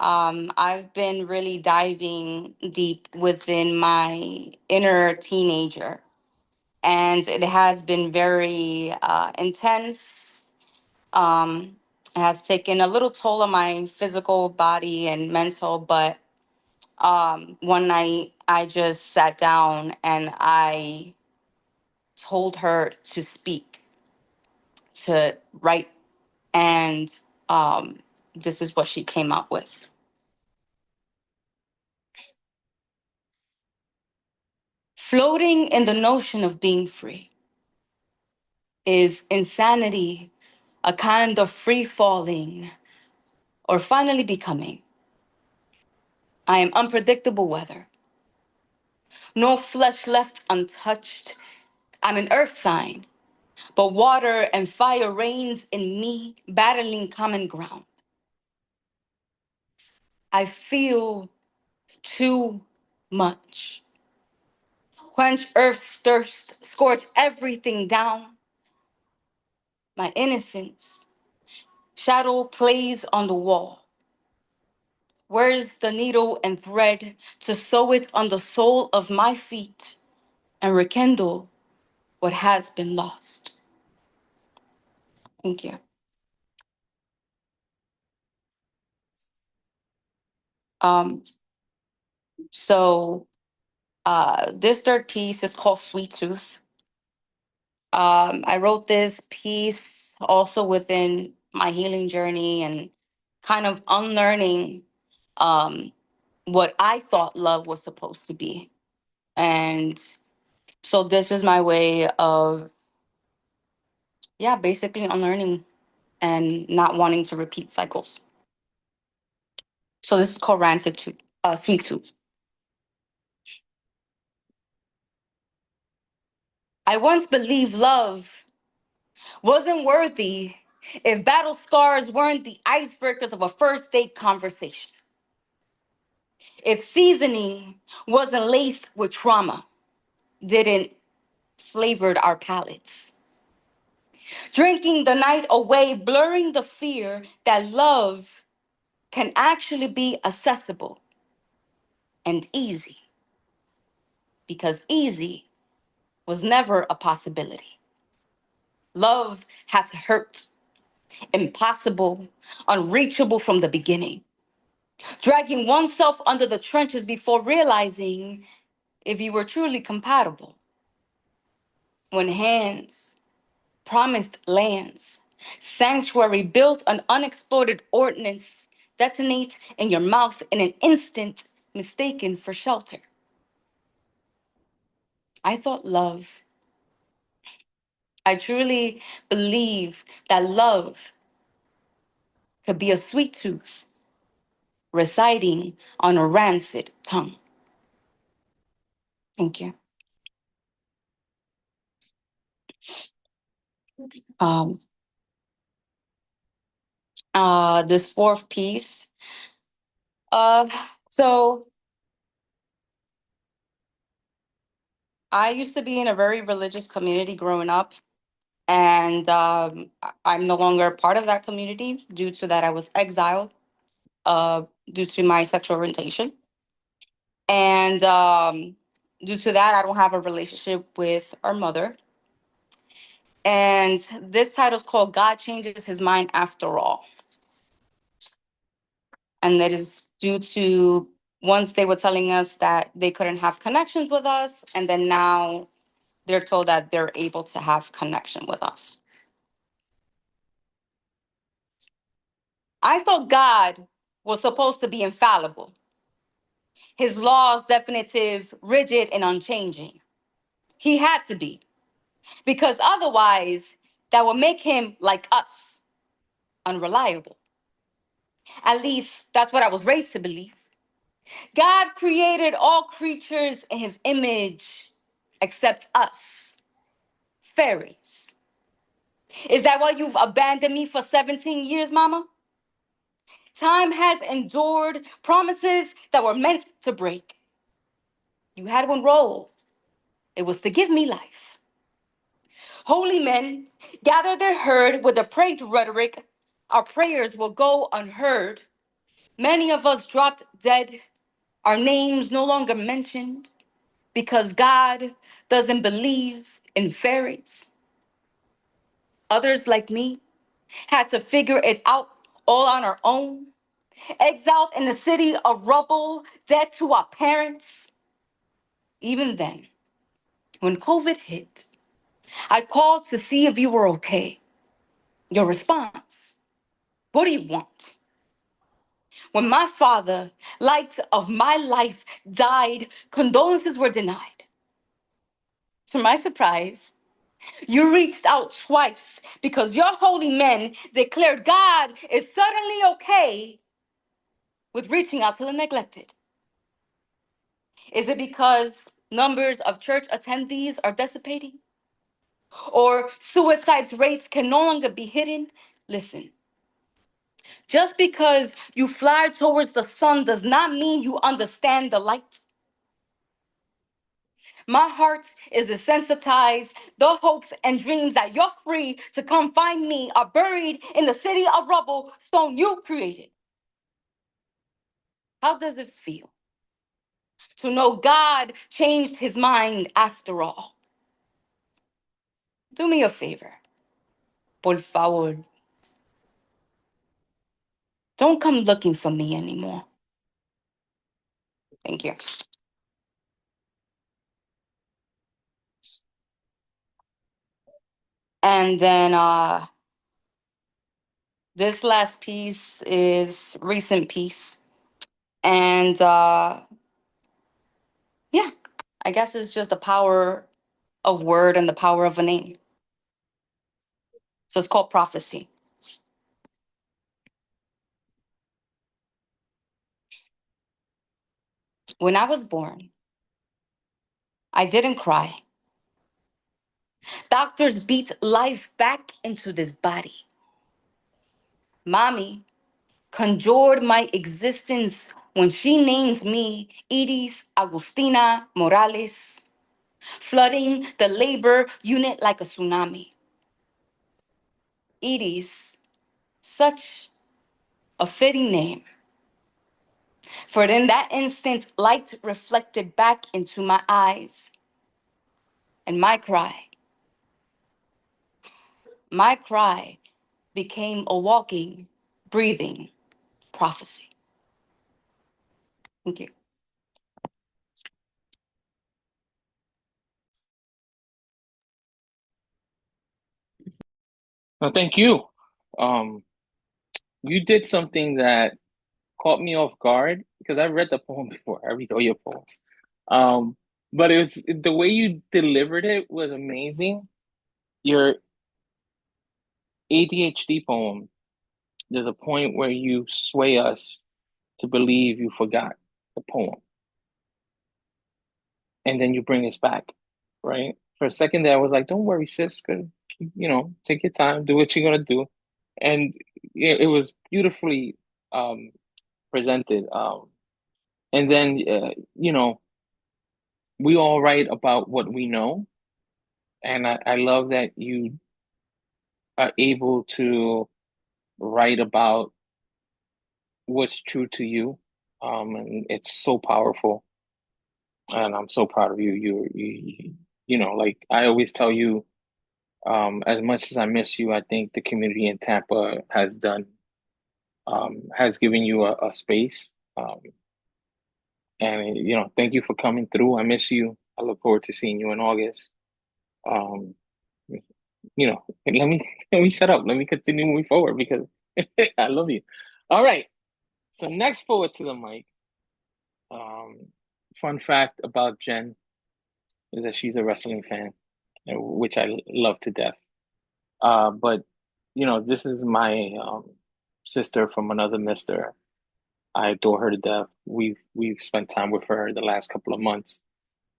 I've been really diving deep within my inner teenager. And it has been very intense. It has taken a little toll on my physical body and mental, but one night I just sat down and I told her to speak, to write, and this is what she came up with. Floating in the notion of being free is insanity, a kind of free falling or finally becoming. I am unpredictable weather, no flesh left untouched. I'm an earth sign, but water and fire reigns in me, battling common ground. I feel too much. Quench earth's thirst, scorch everything down. My innocence, shadow plays on the wall. Where's the needle and thread to sew it on the sole of my feet and rekindle what has been lost? Thank you. Um, so this third piece is called Sweet Tooth. I wrote this piece also within my healing journey and kind of unlearning um, what I thought love was supposed to be. And so this is my way of, yeah, basically unlearning and not wanting to repeat cycles. So this is called Sweet Tooth. I once believed love wasn't worthy if battle scars weren't the icebreakers of a first date conversation. If seasoning wasn't laced with trauma, didn't flavored our palates. Drinking the night away, blurring the fear that love can actually be accessible and easy, because easy was never a possibility. Love had to hurt, impossible, unreachable from the beginning. dragging oneself under the trenches before realizing if you were truly compatible. When hands promised lands, sanctuary built an unexploded ordnance, detonate in your mouth in an instant, mistaken for shelter. I thought love. I truly believed that love could be a sweet tooth residing on a rancid tongue. Thank you. Um, this fourth piece. So I used to be in a very religious community growing up, and I'm no longer a part of that community due to that I was exiled due to my sexual orientation, and due to that I don't have a relationship with our mother. And this title is called "God Changes His Mind After All," and that is due to once they were telling us that they couldn't have connections with us, and then now they're told that they're able to have connection with us. I thought God was supposed to be infallible, his laws definitive, rigid, and unchanging. He had to be, because otherwise, that would make him like us, unreliable. At least that's what I was raised to believe. God created all creatures in his image except us, fairies. Is that why you've abandoned me for 17 years, Mama? Time has endured promises that were meant to break. You had one role. It was to give me life. Holy men gather their herd with a praise rhetoric. Our prayers will go unheard. Many of us dropped dead, our names no longer mentioned, because God doesn't believe in fairies. Others like me had to figure it out all on our own, exiled in a city of rubble, dead to our parents. Even then, when COVID hit, I called to see if you were okay. Your response, what do you want? When my father, light of my life, died, condolences were denied. To my surprise, you reached out twice because your holy men declared God is certainly okay with reaching out to the neglected. Is it because numbers of church attendees are dissipating? Or suicide rates can no longer be hidden? Listen, just because you fly towards the sun does not mean you understand the light. My heart is desensitized. The hopes and dreams that you're free to come find me are buried in the city of rubble stone you created. How does it feel to know God changed his mind after all? Do me a favor. Por favor. Don't come looking for me anymore. Thank you. And then this last piece is recent piece. And yeah, I guess it's just the power of word and the power of a name. So it's called prophecy. When I was born, I didn't cry. Doctors beat life back into this body. Mommy conjured my existence when she named me Iris Agustina Morales, flooding the labor unit like a tsunami. Iris, such a fitting name, for in that instant, light reflected back into my eyes, and my cry became a walking, breathing prophecy. Thank you. No, thank you. Um, you did something that caught me off guard because I read the poem before. I read all your poems. Um, but it was the way you delivered it was amazing. Your ADHD poem, there's a point where you sway us to believe you forgot the poem, and then you bring us back, right? For a second there, I was like, "Don't worry, sis. Take your time, do what you're gonna do," and it was beautifully um, presented. And then, we all write about what we know, and I love that you are able to write about what's true to you, and it's so powerful. And I'm so proud of you. Like I always tell you, as much as I miss you, I think the community in Tampa has given you a space. And thank you for coming through. I miss you. I look forward to seeing you in August. Um, let me shut up. Let me continue moving forward because I love you. All right. So next forward to the mic. Um, Fun fact about Jen is that she's a wrestling fan, which I love to death. But this is my sister from another mister. I adore her to death. We've spent time with her the last couple of months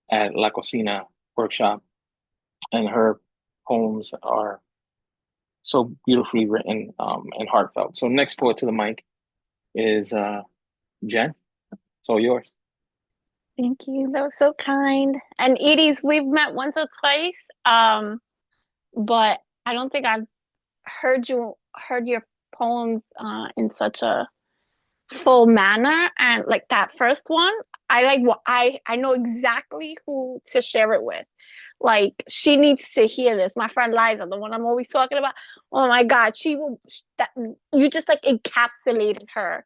at La Cocina workshop, and her poems are so beautifully written and heartfelt. So next poet to the mic is Jen. It's all yours. Thank you. That was so kind. And Edie's, we've met once or twice, but I don't think I've heard your poems in such a full manner. And like that first one, I know exactly who to share it with. Like she needs to hear this. My friend Liza, the one I'm always talking about. Oh my God, she will. You just like encapsulated her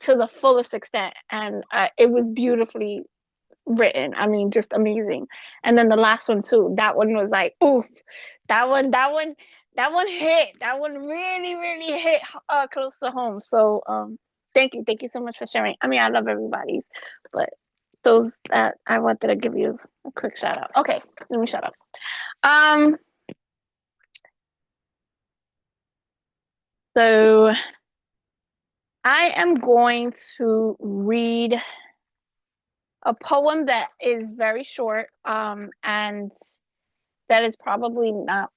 to the fullest extent, and it was beautifully written. I mean, just amazing. And then the last one too. That one was like, oof. That one hit. That one really, really hit close to home. So, thank you so much for sharing. I mean, I love everybody's, but those that I wanted to give you a quick shout out. Okay, let me shut up. So I am going to read a poem that is very short, and that is probably not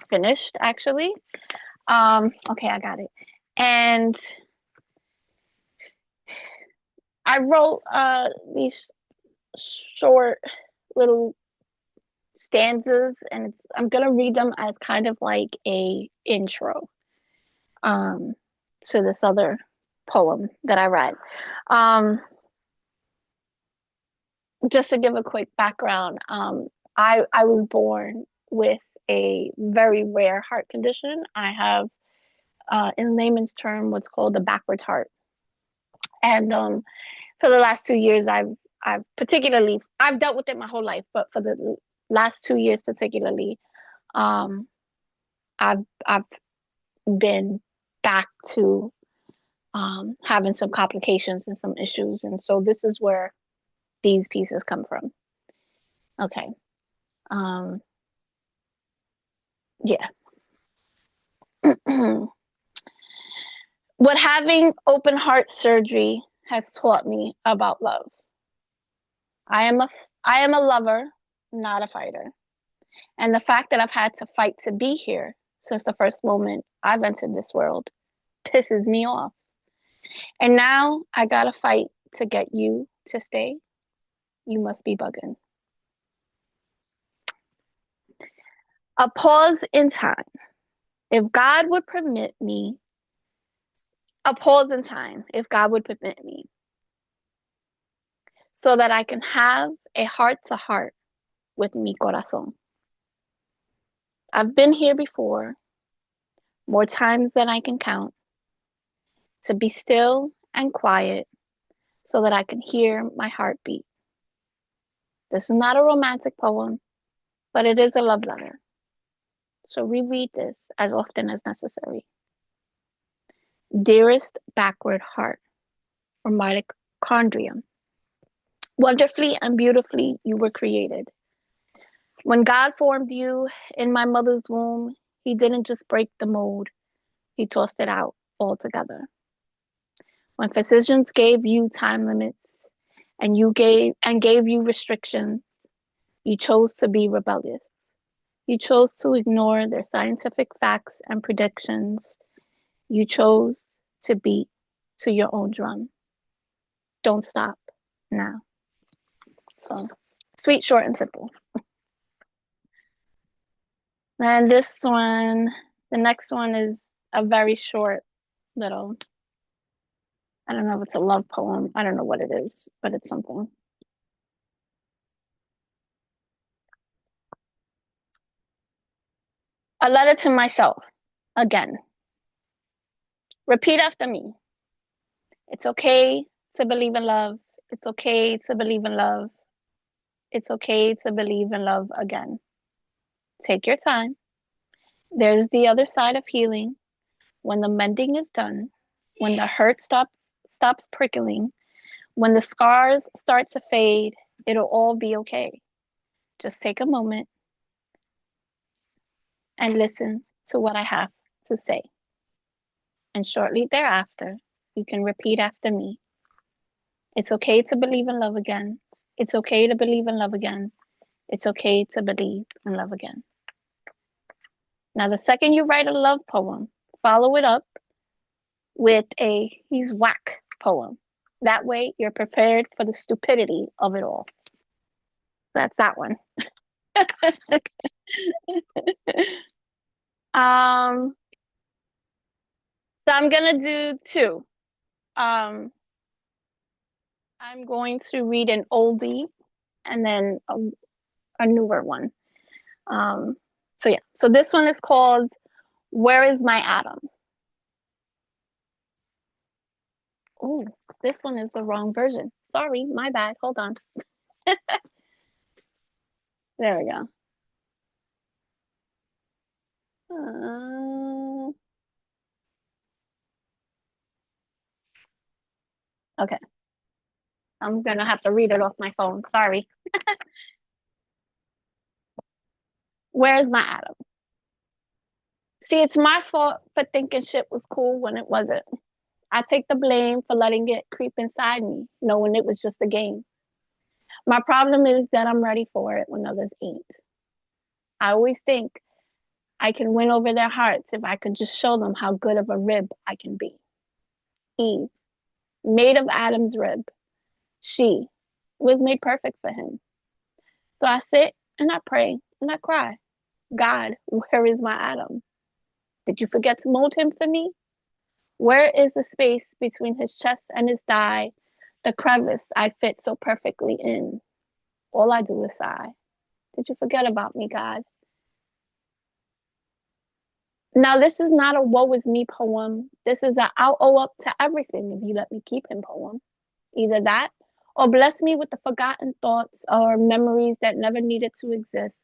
finished actually. Okay, I got it. And I wrote these short little stanzas, and I'm gonna read them as kind of like a intro um to this other poem that I read. Just to give a quick background, I was born with a very rare heart condition. I have, in layman's term, what's called a backwards heart. And for the last 2 years, I've dealt with it my whole life, but for the last 2 years particularly, um, I've been back to having some complications and some issues, and so this is where these pieces come from. Okay. Yeah. What having open heart surgery has taught me about love. I am a lover, not a fighter. And the fact that I've had to fight to be here since the first moment I've entered this world pisses me off. And now I gotta fight to get you to stay. You must be bugging. A pause in time. If God would permit me, a pause in time, if God would permit me, so that I can have a heart to heart with mi corazón. I've been here before, more times than I can count, to be still and quiet so that I can hear my heart beat. This is not a romantic poem, but it is a love letter. So reread this as often as necessary. Dearest backward heart, or mitochondrium, wonderfully and beautifully you were created. When God formed you in my mother's womb, he didn't just break the mold, he tossed it out altogether. When physicians gave you time limits and gave you restrictions, you chose to be rebellious. You chose to ignore their scientific facts and predictions. You chose to beat to your own drum. Don't stop now. So, sweet, short, and simple. And this one, the next one is a very short little, I don't know if it's a love poem. I don't know what it is, but it's something. A letter to myself, again. Repeat after me. It's okay to believe in love. It's okay to believe in love. It's okay to believe in love again. Take your time. There's the other side of healing. When the mending is done, when the hurt stops prickling, when the scars start to fade, it'll all be okay. Just take a moment and listen to what I have to say. And shortly thereafter, you can repeat after me. It's okay to believe in love again. It's okay to believe in love again. It's okay to believe in love again. Now, the second you write a love poem, follow it up with a he's whack poem. That way, you're prepared for the stupidity of it all. That's that one. So I'm gonna do two. I'm going to read an oldie and then a newer one. So yeah, so this one is called Where is My Atom? Oh, this one is the wrong version. Sorry, my bad. Hold on. There we go. Okay. I'm gonna have to read it off my phone. Sorry. Where is my atom? See, it's my fault for thinking shit was cool when it wasn't. I take the blame for letting it creep inside me, knowing it was just a game. My problem is that I'm ready for it when others ain't. I always think I can win over their hearts if I could just show them how good of a rib I can be. Eve, made of Adam's rib, she was made perfect for him. So I sit and I pray and I cry. God, where is my Adam? Did you forget to mold him for me? Where is the space between his chest and his thigh, the crevice I fit so perfectly in? All I do is sigh. Did you forget about me, God? Now, this is not a woe is me poem. This is a I'll owe up to everything if you let me keep him poem. Either that or bless me with the forgotten thoughts or memories that never needed to exist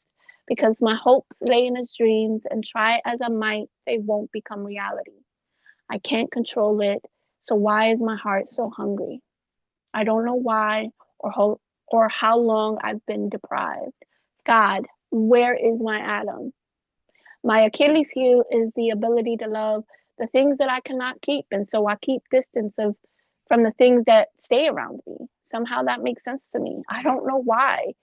because my hopes lay in his dreams and try as I might, they won't become reality. I can't control it, so why is my heart so hungry? I don't know why or how long I've been deprived. God, where is my Adam? My Achilles heel is the ability to love the things that I cannot keep, and so I keep distance from the things that stay around me. Somehow that makes sense to me. I don't know why.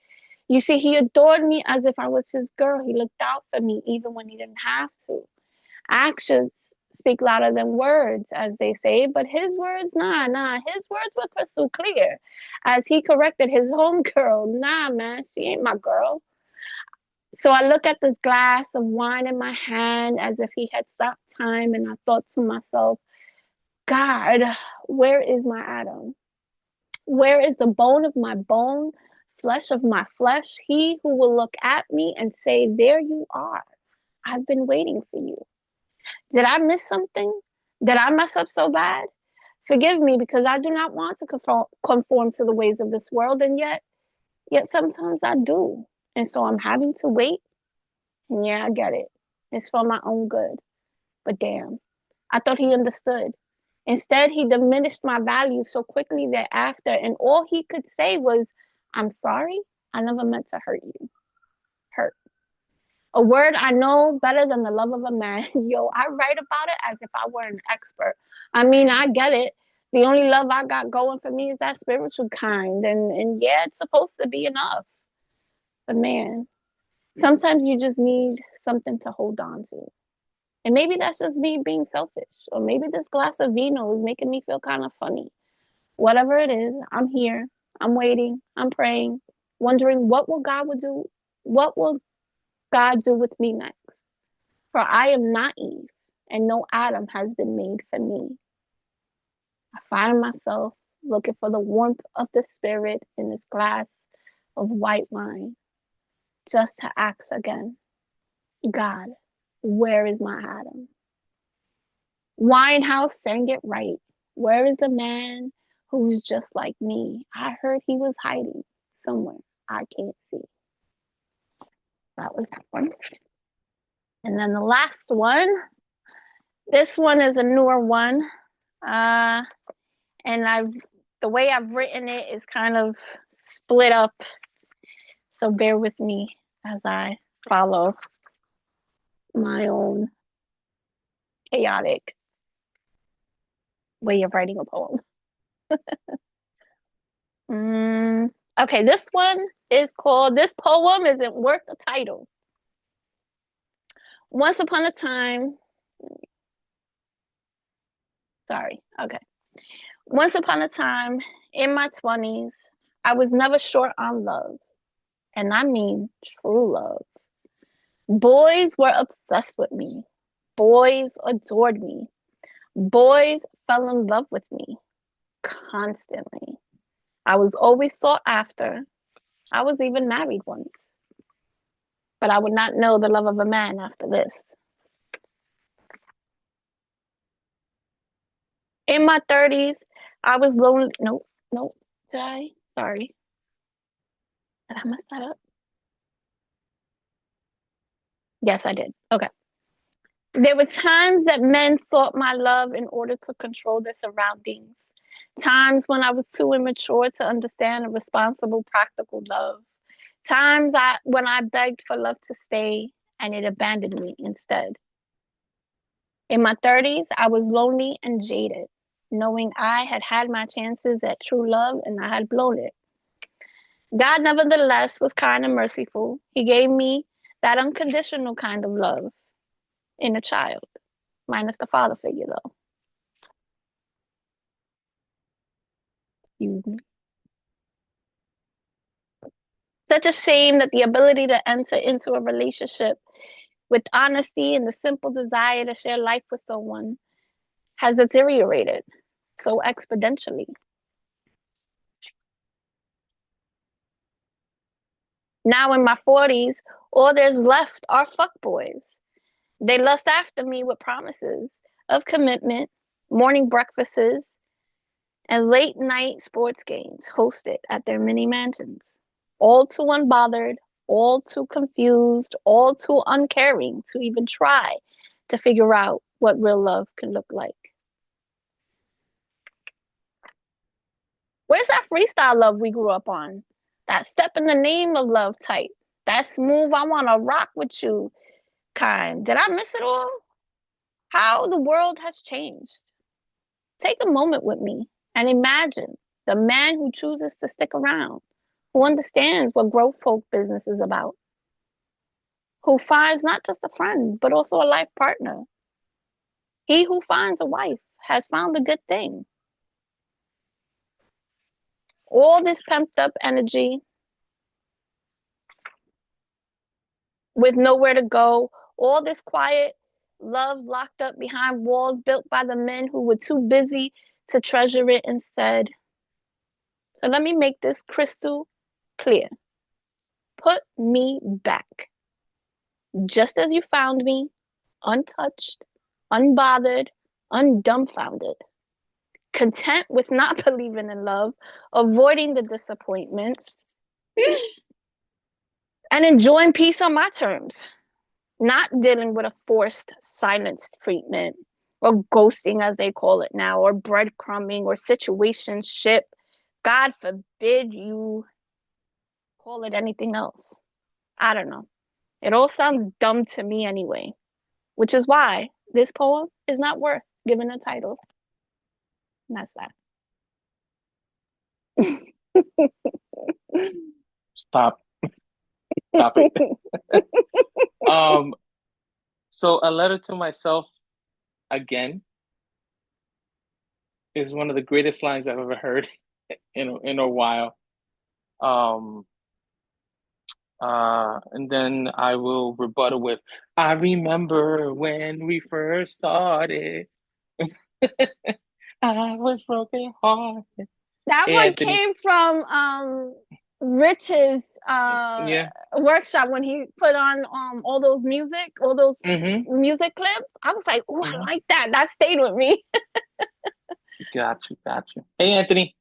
You see, he adored me as if I was his girl. He looked out for me even when he didn't have to. Actions speak louder than words, as they say, but his words, nah. His words were crystal clear as he corrected his homegirl. Nah, man, she ain't my girl. So I look at this glass of wine in my hand as if he had stopped time, and I thought to myself, God, where is my Adam? Where is the bone of my bone, flesh of my flesh? He who will look at me and say, there you are. I've been waiting for you. Did I miss something? Did I mess up so bad? Forgive me because I do not want to conform to the ways of this world, and yet sometimes I do. And so I'm having to wait. And yeah, I get it. It's for my own good. But damn, I thought he understood. Instead, he diminished my value so quickly thereafter, and all he could say was, I'm sorry, I never meant to hurt you. Hurt. A word I know better than the love of a man. Yo, I write about it as if I were an expert. I mean, I get it. The only love I got going for me is that spiritual kind. And yeah, it's supposed to be enough. But man, sometimes you just need something to hold on to. And maybe that's just me being selfish. Or maybe this glass of vino is making me feel kind of funny. Whatever it is, I'm here. I'm waiting. I'm praying, wondering what will God will do? What will God do with me next? For I am not Eve, and no Adam has been made for me. I find myself looking for the warmth of the spirit in this glass of white wine, just to ask again, God, where is my Adam? Winehouse sang it right. Where is the man who's just like me? I heard he was hiding somewhere I can't see. That was that one. And then the last one, this one is a newer one. And the way I've written it is kind of split up. So bear with me as I follow my own chaotic way of writing a poem. Okay, this one is called This Poem Isn't Worth a Title. Once upon a time, Once upon a time in my 20s, I was never short on love. And I mean true love. Boys were obsessed with me. Boys adored me. Boys fell in love with me constantly. I was always sought after. I was even married once. But I would not know the love of a man after this. In my 30s, I was lonely. Nope. Did I? Sorry. Did I mess that up? Yes, I did. Okay. There were times that men sought my love in order to control their surroundings. Times when I was too immature to understand a responsible, practical love. Times when I begged for love to stay and it abandoned me instead. In my 30s, I was lonely and jaded, knowing I had had my chances at true love and I had blown it. God, nevertheless, was kind and merciful. He gave me that unconditional kind of love in a child, minus the father figure, though. Excuse me. Such a shame that the ability to enter into a relationship with honesty and the simple desire to share life with someone has deteriorated so exponentially. Now in my 40s, all there's left are fuckboys. They lust after me with promises of commitment, morning breakfasts, and late night sports games hosted at their mini mansions. All too unbothered, all too confused, all too uncaring to even try to figure out what real love can look like. Where's that freestyle love we grew up on? That step in the name of love type. That smooth, I want to rock with you kind. Did I miss it all? How the world has changed. Take a moment with me and imagine the man who chooses to stick around, who understands what growth folk business is about, who finds not just a friend, but also a life partner. He who finds a wife has found a good thing. All this pumped up energy with nowhere to go, all this quiet love locked up behind walls built by the men who were too busy to treasure it instead. So let me make this crystal clear. Put me back, just as you found me, untouched, unbothered, undumbfounded. content with not believing in love, avoiding the disappointments, and enjoying peace on my terms, not dealing with a forced silence treatment or ghosting, as they call it now, or breadcrumbing or situationship. God forbid you call it anything else. I don't know. It all sounds dumb to me anyway, which is why this poem is not worth giving a title. And that's that. Stop. Stop it. So a letter to myself again is one of the greatest lines I've ever heard in a while. Um, and then I will rebuttal with, I remember when we first started. I was broken hearted. That Hey, one Anthony. came from Rich's Yeah. workshop when he put on all those Mm-hmm. music clips. I was like, oh, I Mm-hmm. like that. That stayed with me. Got you. Got you. Hey, Anthony.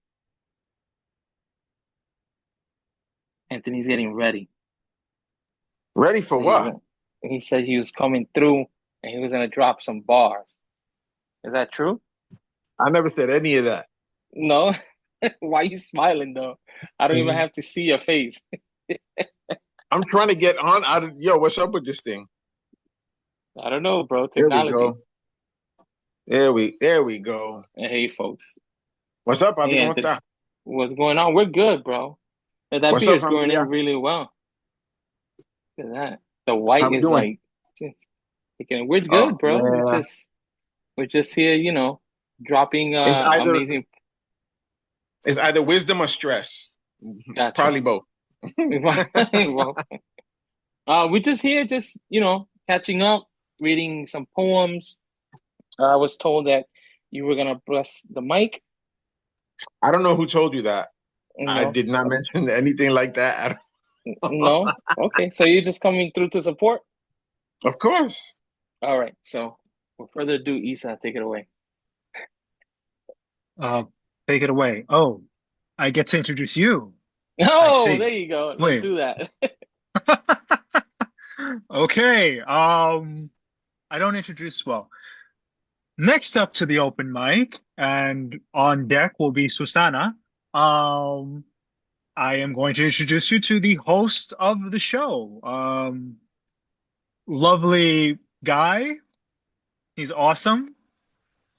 Anthony's getting ready. Ready for what? He said he was coming through and he was gonna drop some bars. Is that true? I never said any of that. No. Why are you smiling though? I don't even have to see your face. I'm trying to get on out of what's up with this thing? I don't know, bro. There we Technology. go. There we go. Hey, folks. What's up, Papi? Hey, ¿Cómo Anthony. está? What's going on? We're good, bro. That What's up, beer's going familia? in really well. Look at that. The How white we is doing? like just we're Oh, good, bro. yeah. We're just here, dropping amazing. It's either wisdom or stress. Gotcha. Probably both. Well, we're just here, catching up, reading some poems. I was told that you were gonna bless the mic. I don't know who told you that. I No, did not mention anything like that. no. Okay, so you're just coming through to support. Of course. All right. So, without further ado, Isa, take it away. Take it away. Oh, I get to introduce you. I Oh, there see. you go. Let's Wait. do that. Okay. I don't introduce well. Next up to the open mic and on deck will be Susana. Um, I am going to introduce you to the host of the show. Lovely guy. He's awesome.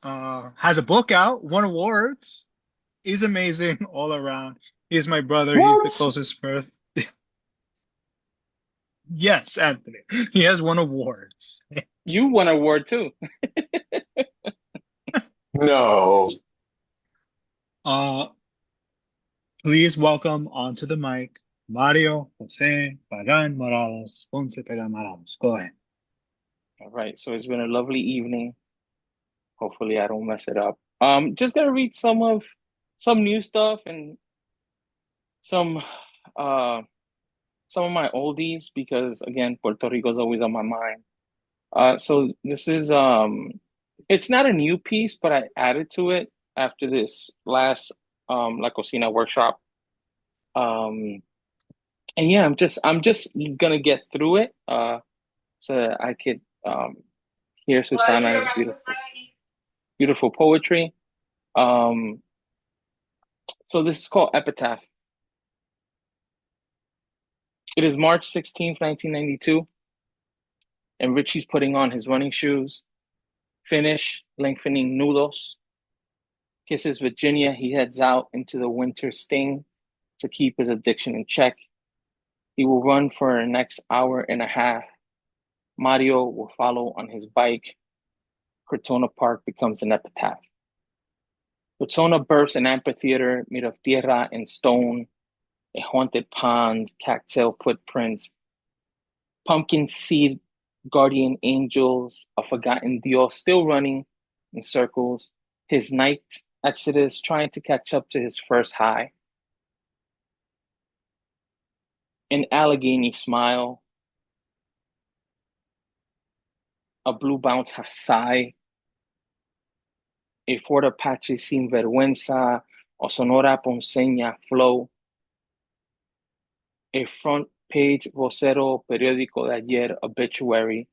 Has a book out, won awards. He's amazing all around. He's my brother. He's the What? closest person. Yes, Anthony. He has won awards. You won an award too. No. Uh, please welcome onto the mic Mario Jose Pagan Morales. Ponce Pagan Morales. Go ahead. All right. So it's been a lovely evening. Hopefully, I don't mess it up. Just gonna read some new stuff and some some of my oldies because again, Puerto Rico is always on my mind. So this is it's not a new piece, but I added to it after this last La Cocina workshop. Um, and yeah, I'm just gonna get through it so that I could hear Susana's beautiful poetry. Um, so this is called Epitaph. It is March 16th, 1992, and Richie's putting on his running shoes, finish lengthening noodles, kisses Virginia, he heads out into the winter sting to keep his addiction in check. He will run for the next hour and a half. Mario will follow on his bike. Crotona Park becomes an epitaph. Crotona births an amphitheater made of tierra and stone, a haunted pond, cattail footprints, pumpkin seed guardian angels, a forgotten Dios still running in circles, his night exodus trying to catch up to his first high. An Allegheny smile, a blue bounce sigh, a Fort Apache sin vergüenza, o Sonora Ponceña flow, a front page vocero periódico de ayer obituary,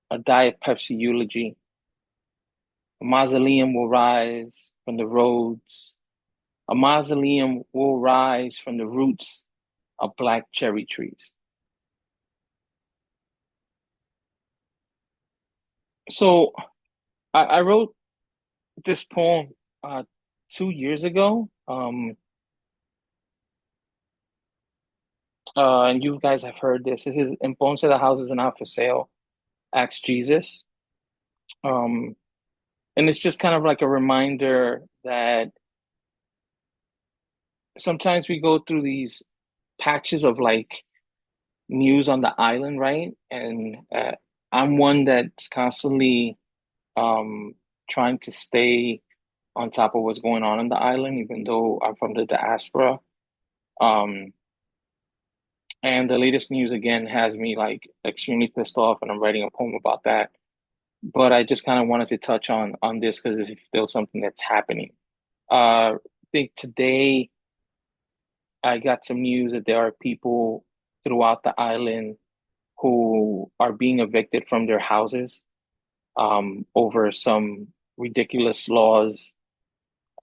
a Diet Pepsi eulogy. A mausoleum will rise from the roads. A mausoleum will rise from the roots of black cherry trees. So I wrote this poem 2 years ago. And you guys have heard this. It is in Ponce, the houses are not for sale. Ask Jesus. And it's just kind of like a reminder that sometimes we go through these patches of like news on the island, right? And I'm one that's constantly trying to stay on top of what's going on the island, even though I'm from the diaspora. And the latest news again has me like extremely pissed off, and I'm writing a poem about that. But I just kind of wanted to touch on this because it's still something that's happening. I think today I got some news that there are people throughout the island who are being evicted from their houses over some ridiculous laws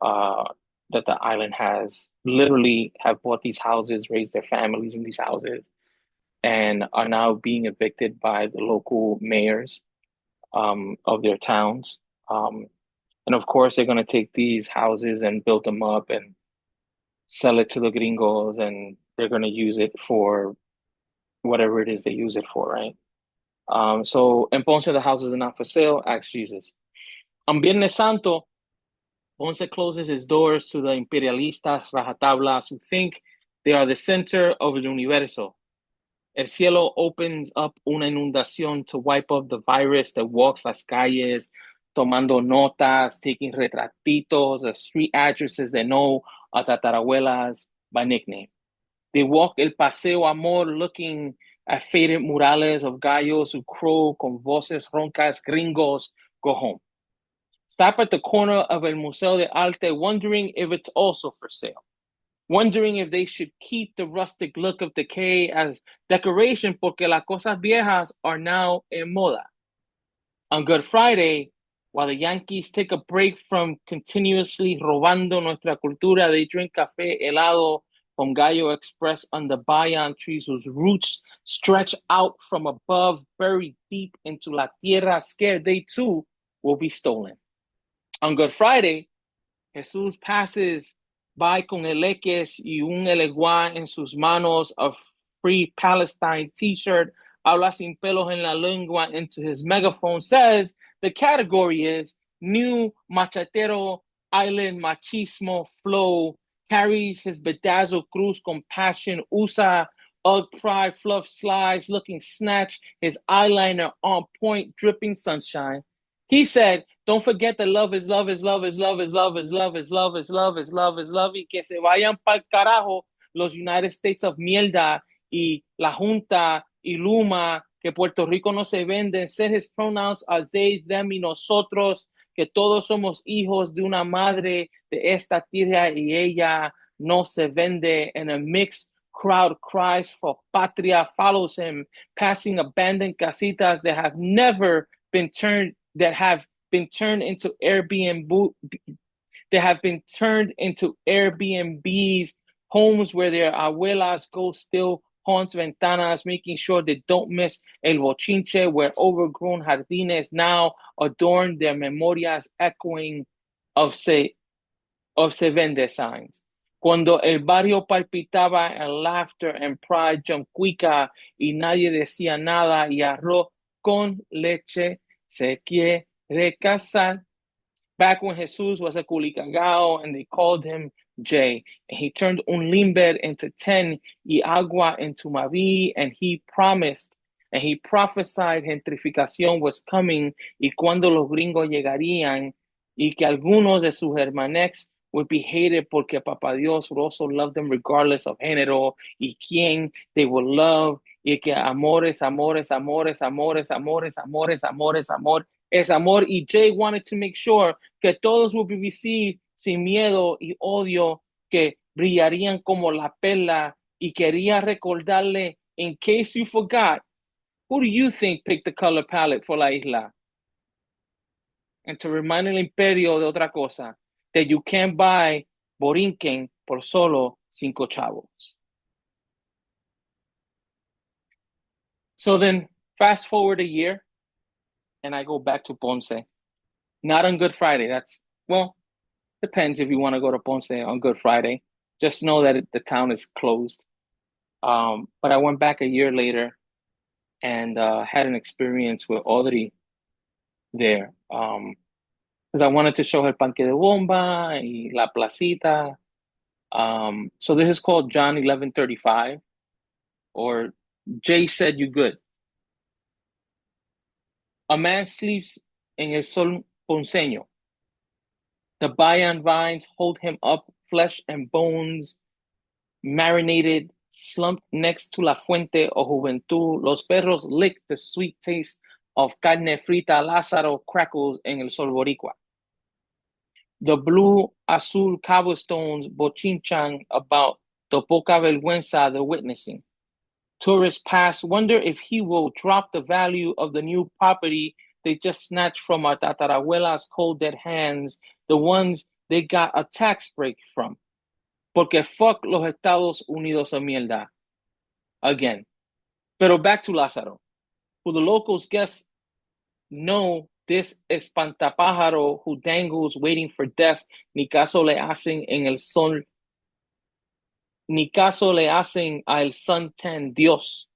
that the island has. Literally have bought these houses, raised their families in these houses, and are now being evicted by the local mayors of their towns. And of course, they're going to take these houses and build them up and sell it to the gringos, and they're going to use it for whatever it is they use it for, right? So in Ponce, the houses are not for sale. Ask Jesus. On Viernes Santo, Ponce closes its doors to the imperialistas rajatablas who think they are the center of el universo. El cielo opens up una inundación to wipe up the virus that walks las calles, tomando notas, taking retratitos of street addresses they know a tatarabuelas by nickname. They walk el Paseo Amor looking at faded murales of gallos who crow con voces roncas, gringos, go home. Stop at the corner of El Museo de Arte wondering if it's also for sale. Wondering if they should keep the rustic look of decay as decoration porque las cosas viejas are now en moda. On Good Friday, while the Yankees take a break from continuously robando nuestra cultura, they drink café helado from Gallo Express under bayan trees whose roots stretch out from above, buried deep into la tierra, scared they too will be stolen. On Good Friday, Jesús passes by con eleques y un eleguá en sus manos, a Free Palestine t-shirt, habla sin pelos en la lengua into his megaphone, says the category is new machatero island machismo flow, carries his bedazzled cruz con passion, usa Ugg pride fluff slides, looking snatch, his eyeliner on point, dripping sunshine. He said, don't forget that love is love is love is love is love is love is love is love is love is love y que se vayan pa'l carajo los United States of mierda y la Junta y Luma, que Puerto Rico no se vende. Said his pronouns are they, them y nosotros, que todos somos hijos de una madre de esta tierra y ella no se vende. And a mixed crowd cries for patria follows him, passing abandoned casitas that have never been turned into Airbnb, that have been turned into Airbnbs, homes where their abuelas go still haunts ventanas, making sure they don't miss el bochinche, where overgrown jardines now adorn their memorias, echoing of se vende signs. Cuando el barrio palpitaba en laughter and pride, Junquica y nadie decía nada y arroz con leche se quiere casar. Back when Jesus was a culicagao and they called him Jay, and he turned un limber into 10 y agua into Marie, and he promised and he prophesied gentrificación was coming y cuando los gringos llegarían y que algunos de sus hermanex would be hated porque Papa Dios would also love them regardless of género y quién they will love y que amores, amores, amores, amores, amores, amores, amores, amor es amor, y Jay wanted to make sure que todos would be received sin miedo y odio, que brillarían como la perla, y quería recordarle, in case you forgot, who do you think picked the color palette for La Isla? And to remind el imperio de otra cosa, that you can't buy Borinquen por solo 5 chavos. So then, fast forward a year, and I go back to Ponce. Not on Good Friday. That's, well, depends if you want to go to Ponce on Good Friday. Just know that the town is closed. But I went back a year later and had an experience with Audrey there. Because I wanted to show her Panque de Bomba y La Placita. So this is called John 11:35, or Jay said you good. A man sleeps in el sol ponceño. The bayan vines hold him up, flesh and bones, marinated, slumped next to la fuente o juventud. Los perros lick the sweet taste of carne frita. Lázaro crackles en el sol boricua. The blue azul cobblestones bochinchan about the poca vergüenza they're witnessing. Tourists pass, wonder if he will drop the value of the new property they just snatched from our tatarabuela's cold dead hands, the ones they got a tax break from. Porque fuck los Estados Unidos a mierda. Again. Pero back to Lázaro, who the locals guess know this espantapájaro who dangles waiting for death, ni caso le hacen en el sol, ni caso le hacen al suntan Dios.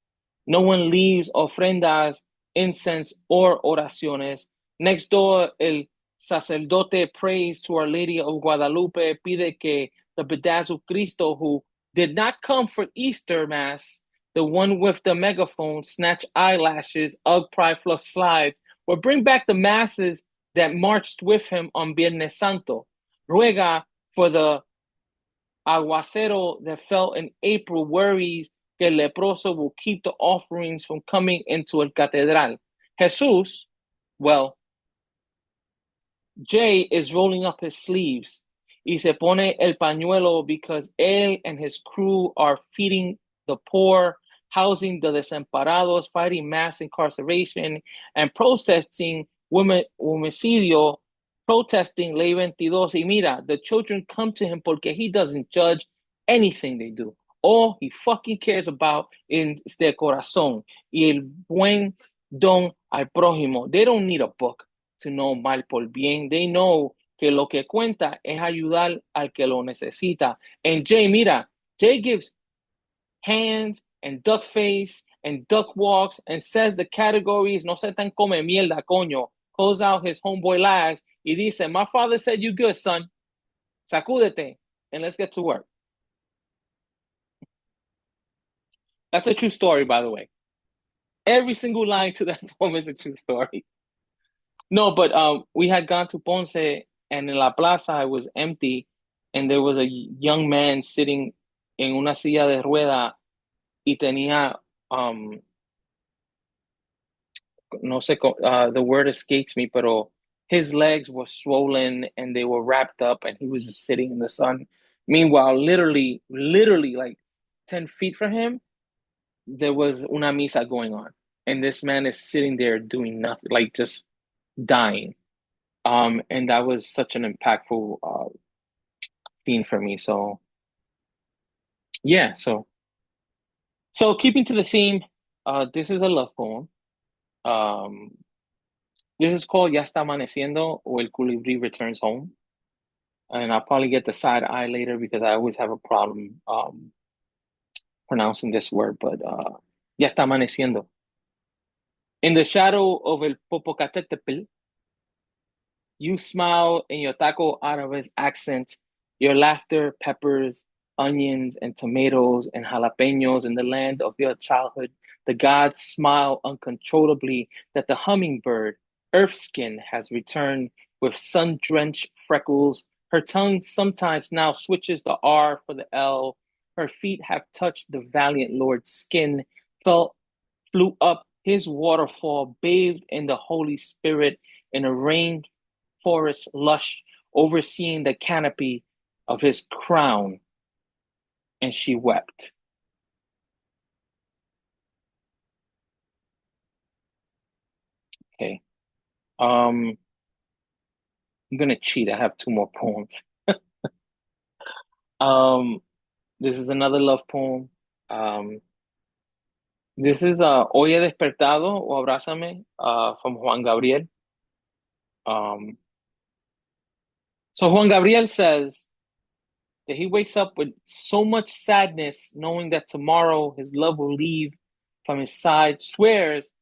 No one leaves ofrendas, incense, or oraciones. Next door, el sacerdote prays to Our Lady of Guadalupe, pide que the bedazzled Cristo, who did not come for Easter Mass, the one with the megaphone, snatch eyelashes, Ugg Pride Fluff slides, or bring back the masses that marched with him on Viernes Santo. Ruega for the aguacero that fell in April, worries que el leproso will keep the offerings from coming into el catedral. Jesus, well, Jay is rolling up his sleeves y se pone el pañuelo because él and his crew are feeding the poor, housing the desamparados, fighting mass incarceration, and protesting homicidio, protesting Ley 22. Y mira, the children come to him porque he doesn't judge anything they do. All he fucking cares about is their corazón y el buen don al prójimo. They don't need a book to know mal por bien. They know que lo que cuenta es ayudar al que lo necesita. And Jay, mira, Jay gives hands and duck face and duck walks and says the categories no se tan come mierda, coño. Pulls out his homeboy last y dice, my father said you good, son. Sacúdete and let's get to work. That's a true story, by the way. Every single line to that poem is a true story. No, but we had gone to Ponce, and in La Plaza it was empty, and there was a young man sitting en una silla de rueda y tenía no sé, the word escapes me, pero his legs were swollen and they were wrapped up, and he was just sitting in the sun. Meanwhile, literally like 10 feet from him, there was una misa going on, and this man is sitting there doing nothing, like just dying. And that was such an impactful scene for me. So yeah, so keeping to the theme, this is a love poem. This is called Ya está amaneciendo, or El Colibrí Returns Home. And I'll probably get the side eye later because I always have a problem pronouncing this word, but Ya está amaneciendo. In the shadow of El Popocatépetl, you smile in your taco Árabes accent, your laughter peppers, onions and tomatoes and jalapenos in the land of your childhood. The gods smile uncontrollably that the hummingbird, Earthskin, has returned with sun-drenched freckles. Her tongue sometimes now switches the R for the L. Her feet have touched the valiant Lord's skin, flew up his waterfall, bathed in the Holy Spirit, in a rainforest lush, overseeing the canopy of his crown, and she wept. Okay. I'm gonna cheat. I have two more poems. This is another love poem. This is Hoy he despertado o Abrázame from Juan Gabriel. So Juan Gabriel says that he wakes up with so much sadness knowing that tomorrow his love will leave from his side, swears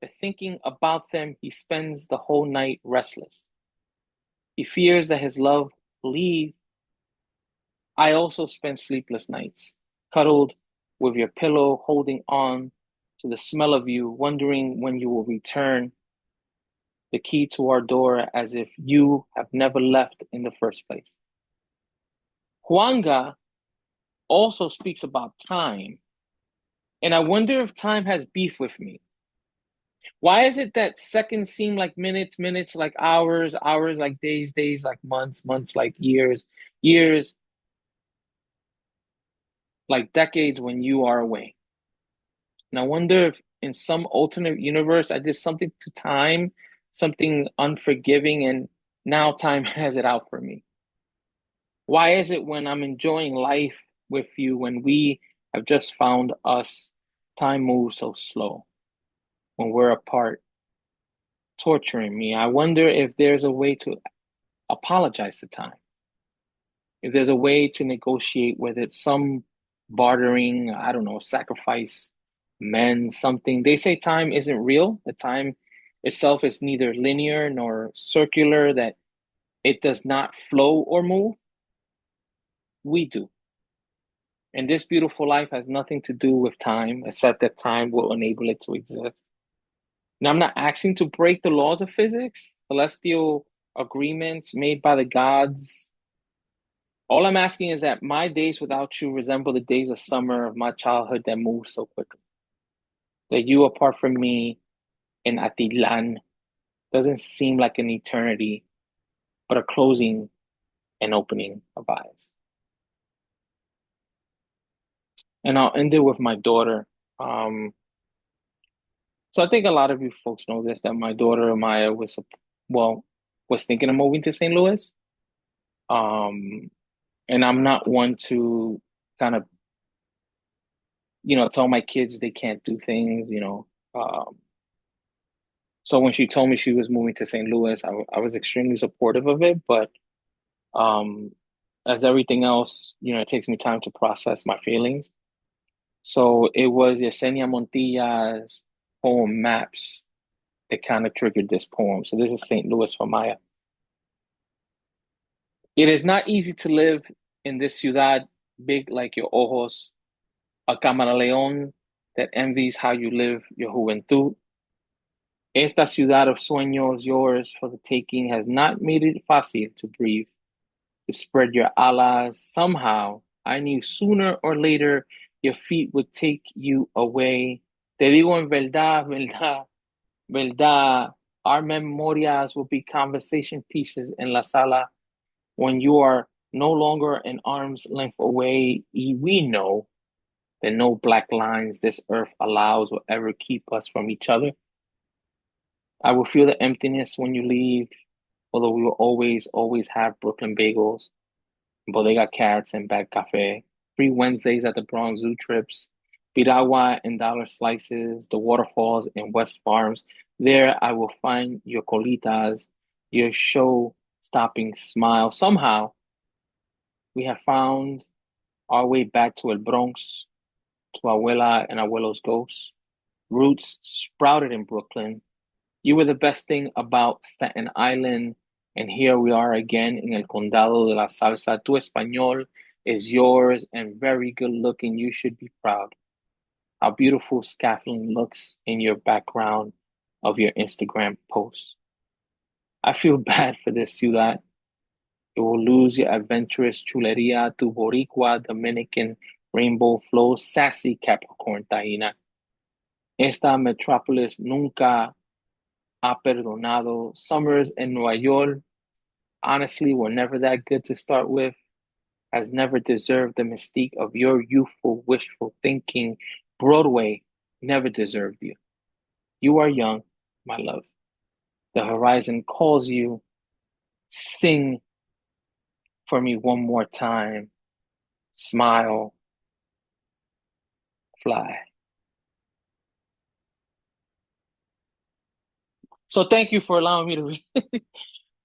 that thinking about them he spends the whole night restless. He fears that his love will leave. I also spend sleepless nights, cuddled with your pillow, holding on to the smell of you, wondering when you will return the key to our door as if you have never left in the first place. Juanga also speaks about time, and I wonder if time has beef with me. Why is it that seconds seem like minutes, minutes like hours, hours like days, days like months, months like years, years like decades when you are away? And I wonder if in some alternate universe I did something to time, something unforgiving, and now time has it out for me. Why is it when I'm enjoying life with you, when we have just found us, time moves so slow? When we're apart, torturing me. I wonder if there's a way to apologize to time. If there's a way to negotiate with it, some bartering, I don't know, sacrifice, mend something. They say time isn't real. The time itself is neither linear nor circular, that it does not flow or move. We do. And this beautiful life has nothing to do with time, except that time will enable it to exist. Now, I'm not asking to break the laws of physics, celestial agreements made by the gods. All I'm asking is that my days without you resemble the days of summer of my childhood that moved so quickly. That you apart from me in Atilan doesn't seem like an eternity, but a closing and opening of eyes. And I'll end it with my daughter. So I think a lot of you folks know this, that my daughter Maya was thinking of moving to St. Louis. And I'm not one to kind of, tell my kids they can't do things. So when she told me she was moving to St. Louis, I was extremely supportive of it. But as everything else, it takes me time to process my feelings. So it was Yesenia Montilla's poem Maps that kind of triggered this poem. So this is St. Louis for Maya. It is not easy to live in this ciudad big like your ojos, a camaleón that envies how you live your juventud. Esta ciudad of sueños, yours for the taking, has not made it fácil to breathe, to spread your alas. Somehow, I knew sooner or later your feet would take you away. Te digo en verdad, verdad, verdad, our memorias will be conversation pieces in la sala when you are no longer an arm's length away. We know that no black lines this earth allows will ever keep us from each other. I will feel the emptiness when you leave, although we will always, always have Brooklyn bagels, bodega cats, and bad cafe, free Wednesdays at the Bronx Zoo trips, piragua and dollar slices, the waterfalls and West Farms. There I will find your colitas, your show-stopping smile. Somehow, we have found our way back to El Bronx, to Abuela and Abuelo's ghosts. Roots sprouted in Brooklyn. You were the best thing about Staten Island, and here we are again in El Condado de la Salsa. Tu español is yours and very good looking. You should be proud. How beautiful scaffolding looks in your background of your Instagram post. I feel bad for this ciudad. You will lose your adventurous chuleria, tu boricua, Dominican rainbow flow, sassy Capricorn taína. Esta metropolis nunca ha perdonado. Summers in Nueva York, honestly, were never that good to start with. Has never deserved the mystique of your youthful, wishful thinking. Broadway never deserved you. You are young, my love. The horizon calls you. Sing for me one more time. Smile, fly. So thank you for allowing me to read.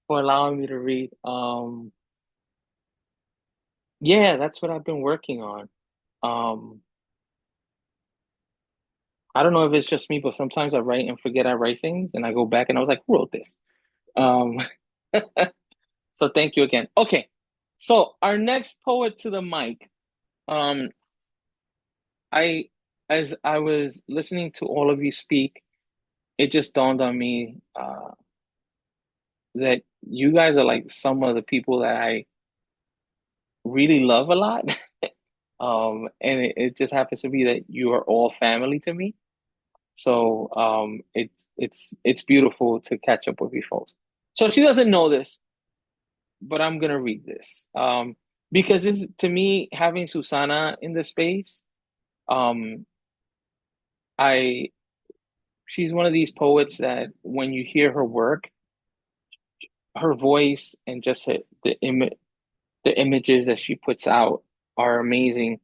For allowing me to read. Yeah, that's what I've been working on. Um, I don't know if it's just me, but sometimes I write and forget I write things, and I go back and I was like, who wrote this? Um, so thank you again. Okay, so our next poet to the mic. Um, I as I was listening to all of you speak, it just dawned on me that you guys are like some of the people that I really love a lot. And it just happens to be that you are all family to me. So it's beautiful to catch up with you folks. So she doesn't know this, but I'm gonna read this. Because this to me, having Susana in the space, um, I she's one of these poets that when you hear her work, her voice and just the images that she puts out are amazing.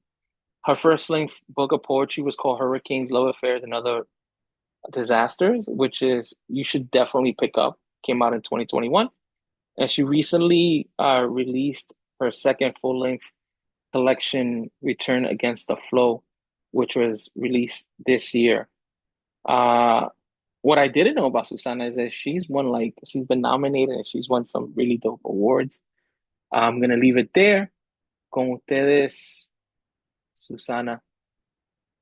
Her first length book of poetry was called Hurricanes, Love Affairs, and Other Disasters, which is you should definitely pick up. Came out in 2021. And she recently released her second full length collection, Return Against the Flow, which was released this year. Uh, what I didn't know about Susana is that she's been nominated and she's won some really dope awards. I'm gonna leave it there. Con ustedes, Susana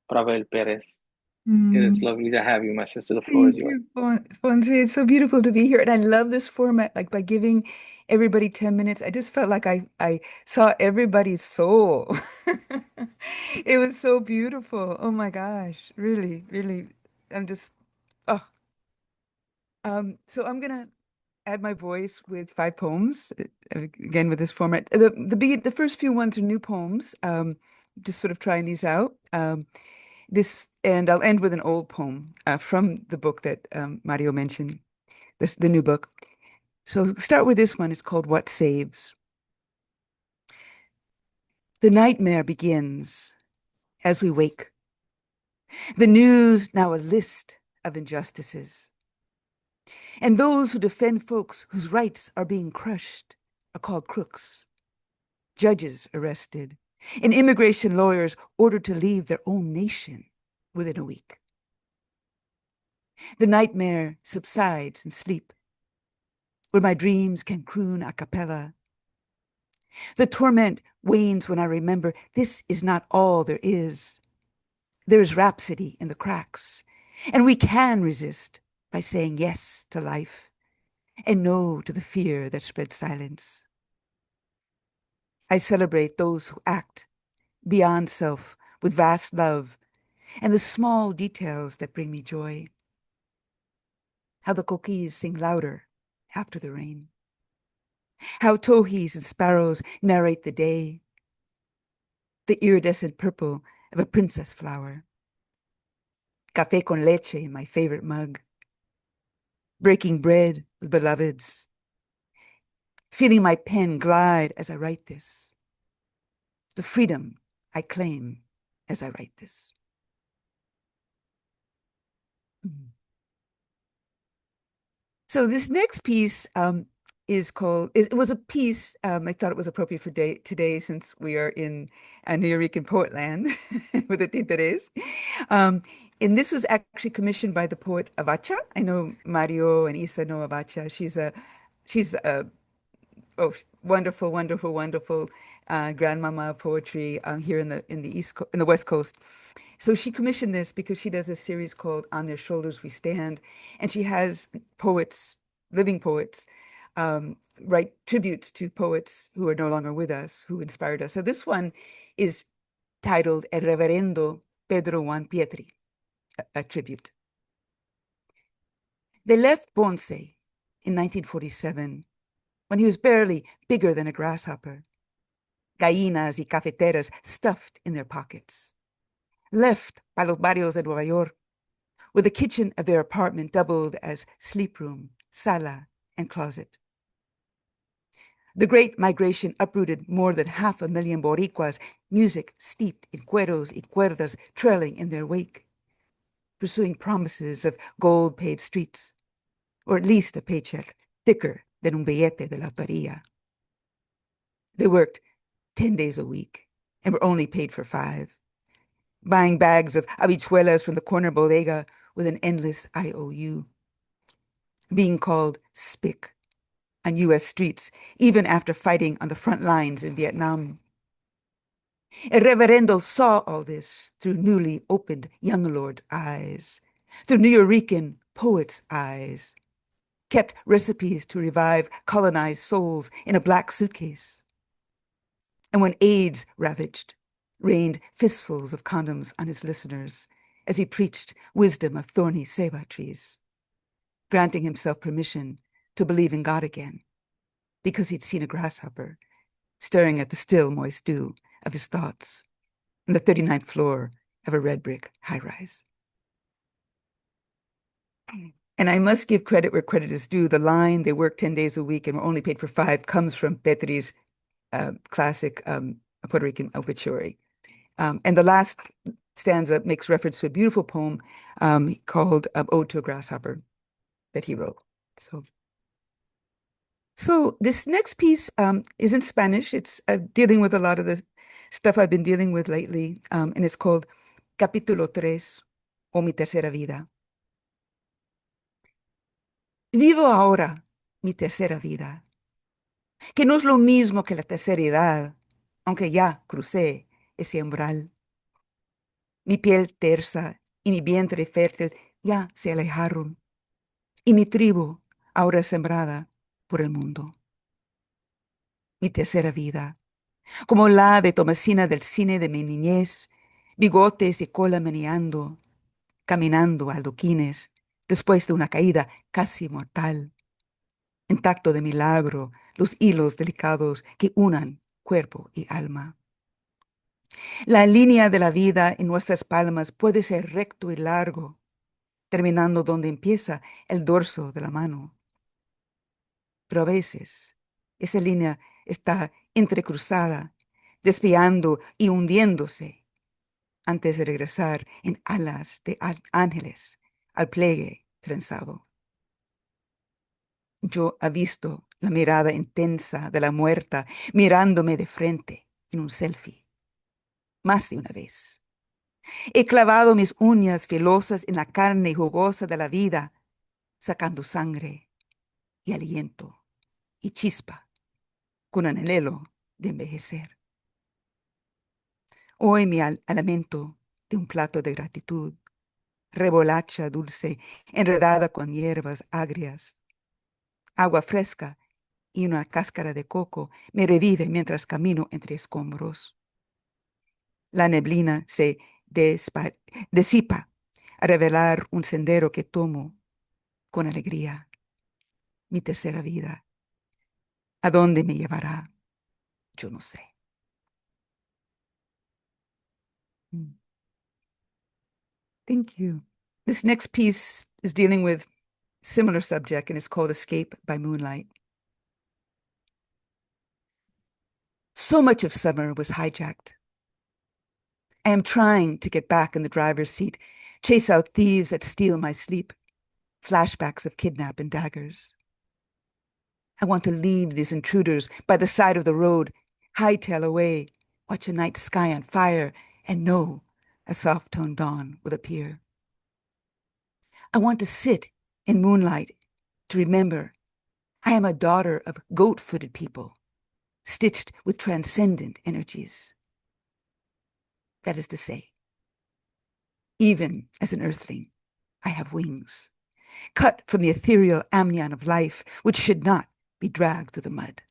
Pravel Perez. It is Mm. lovely to have you, my sister. The floor is Thank yours. you, Fonzie. It's so beautiful to be here. And I love this format. Like by giving everybody 10 minutes, I just felt like I saw everybody's soul. It was so beautiful. Oh my gosh. Really, really. I'm just, oh. So I'm gonna add my voice with 5 poems, again with this format. The first few ones are new poems. Just sort of trying these out. And I'll end with an old poem from the book that Mario mentioned, the new book. So start with this one. It's called What Saves. The nightmare begins as we wake. The news now a list of injustices. And those who defend folks whose rights are being crushed are called crooks. Judges arrested, and immigration lawyers ordered to leave their own nation within a week. The nightmare subsides in sleep, where my dreams can croon a cappella. The torment wanes when I remember this is not all there is. There is rhapsody in the cracks, and we can resist by saying yes to life and no to the fear that spreads silence. I celebrate those who act beyond self with vast love and the small details that bring me joy. How the coquilles sing louder after the rain. How towhees and sparrows narrate the day. The iridescent purple of a princess flower. Café con leche in my favorite mug. Breaking bread with beloveds. Feeling my pen glide as I write this. The freedom I claim as I write this. So this next piece it was a piece, I thought it was appropriate for today since we are in New Rican poet land with the Tinteres. And this was actually commissioned by the poet Avacha. I know Mario and Isa know Avacha. She's a wonderful, wonderful, wonderful grandmama of poetry here in the West Coast. So she commissioned this because she does a series called On Their Shoulders We Stand, and she has poets, living poets, write tributes to poets who are no longer with us, who inspired us. So this one is titled El Reverendo Pedro Juan Pietri, a tribute. They left Ponce in 1947 when he was barely bigger than a grasshopper, gallinas y cafeteras stuffed in their pockets. Left para los barrios de Nueva York, where the kitchen of their apartment doubled as sleep room, sala, and closet. The Great Migration uprooted more than 500,000 Boricuas, music steeped in cueros y cuerdas trailing in their wake, pursuing promises of gold-paved streets, or at least a paycheck thicker than un billete de la lotería. They worked 10 days a week and were only paid for 5, buying bags of habichuelas from the corner bodega with an endless IOU, being called spick on U.S. streets, even after fighting on the front lines in Vietnam. El reverendo saw all this through newly opened young lord's eyes, through Nuyorican poets' eyes, kept recipes to revive colonized souls in a black suitcase. And when AIDS ravaged, rained fistfuls of condoms on his listeners as he preached wisdom of thorny ceiba trees, granting himself permission to believe in God again because he'd seen a grasshopper staring at the still moist dew of his thoughts on the 39th floor of a red brick high-rise. And I must give credit where credit is due. The line, they work 10 days a week and were only paid for 5, comes from Petri's classic Puerto Rican obituary. And the last stanza makes reference to a beautiful poem called Ode to a Grasshopper that he wrote. So this next piece is in Spanish. It's dealing with a lot of the stuff I've been dealing with lately, and it's called Capítulo 3, o Mi Tercera Vida. Vivo ahora mi tercera vida, que no es lo mismo que la tercera edad, aunque ya crucé ese umbral. Mi piel tersa y mi vientre fértil ya se alejaron, y mi tribu ahora es sembrada por el mundo. Mi tercera vida, como la de Tomasina del cine de mi niñez, bigotes y cola meneando, caminando a adoquines, después de una caída casi mortal. Intacto de milagro los hilos delicados que unan cuerpo y alma. La línea de la vida en nuestras palmas puede ser recto y largo, terminando donde empieza el dorso de la mano. Pero a veces esa línea está entrecruzada, desviando y hundiéndose antes de regresar en alas de ángeles al pliegue trenzado. Yo he visto la mirada intensa de la muerta mirándome de frente en un selfie, más de una vez. He clavado mis uñas filosas en la carne jugosa de la vida, sacando sangre y aliento y chispa con el anhelo de envejecer. Hoy me alimento de un plato de gratitud, remolacha dulce enredada con hierbas agrias, agua fresca y una cáscara de coco me revive mientras camino entre escombros. La neblina se disipa a revelar un sendero que tomo con alegría. Mi tercera vida. ¿A dónde me llevará? Yo no sé. Thank you. This next piece is dealing with similar subject and it's called Escape by Moonlight. So much of summer was hijacked. I am trying to get back in the driver's seat, chase out thieves that steal my sleep, flashbacks of kidnap and daggers. I want to leave these intruders by the side of the road, hightail away, watch a night sky on fire, and know a soft-toned dawn will appear. I want to sit in moonlight to remember I am a daughter of goat-footed people, stitched with transcendent energies. That is to say, even as an earthling, I have wings, cut from the ethereal amnion of life, which should not be dragged through the mud.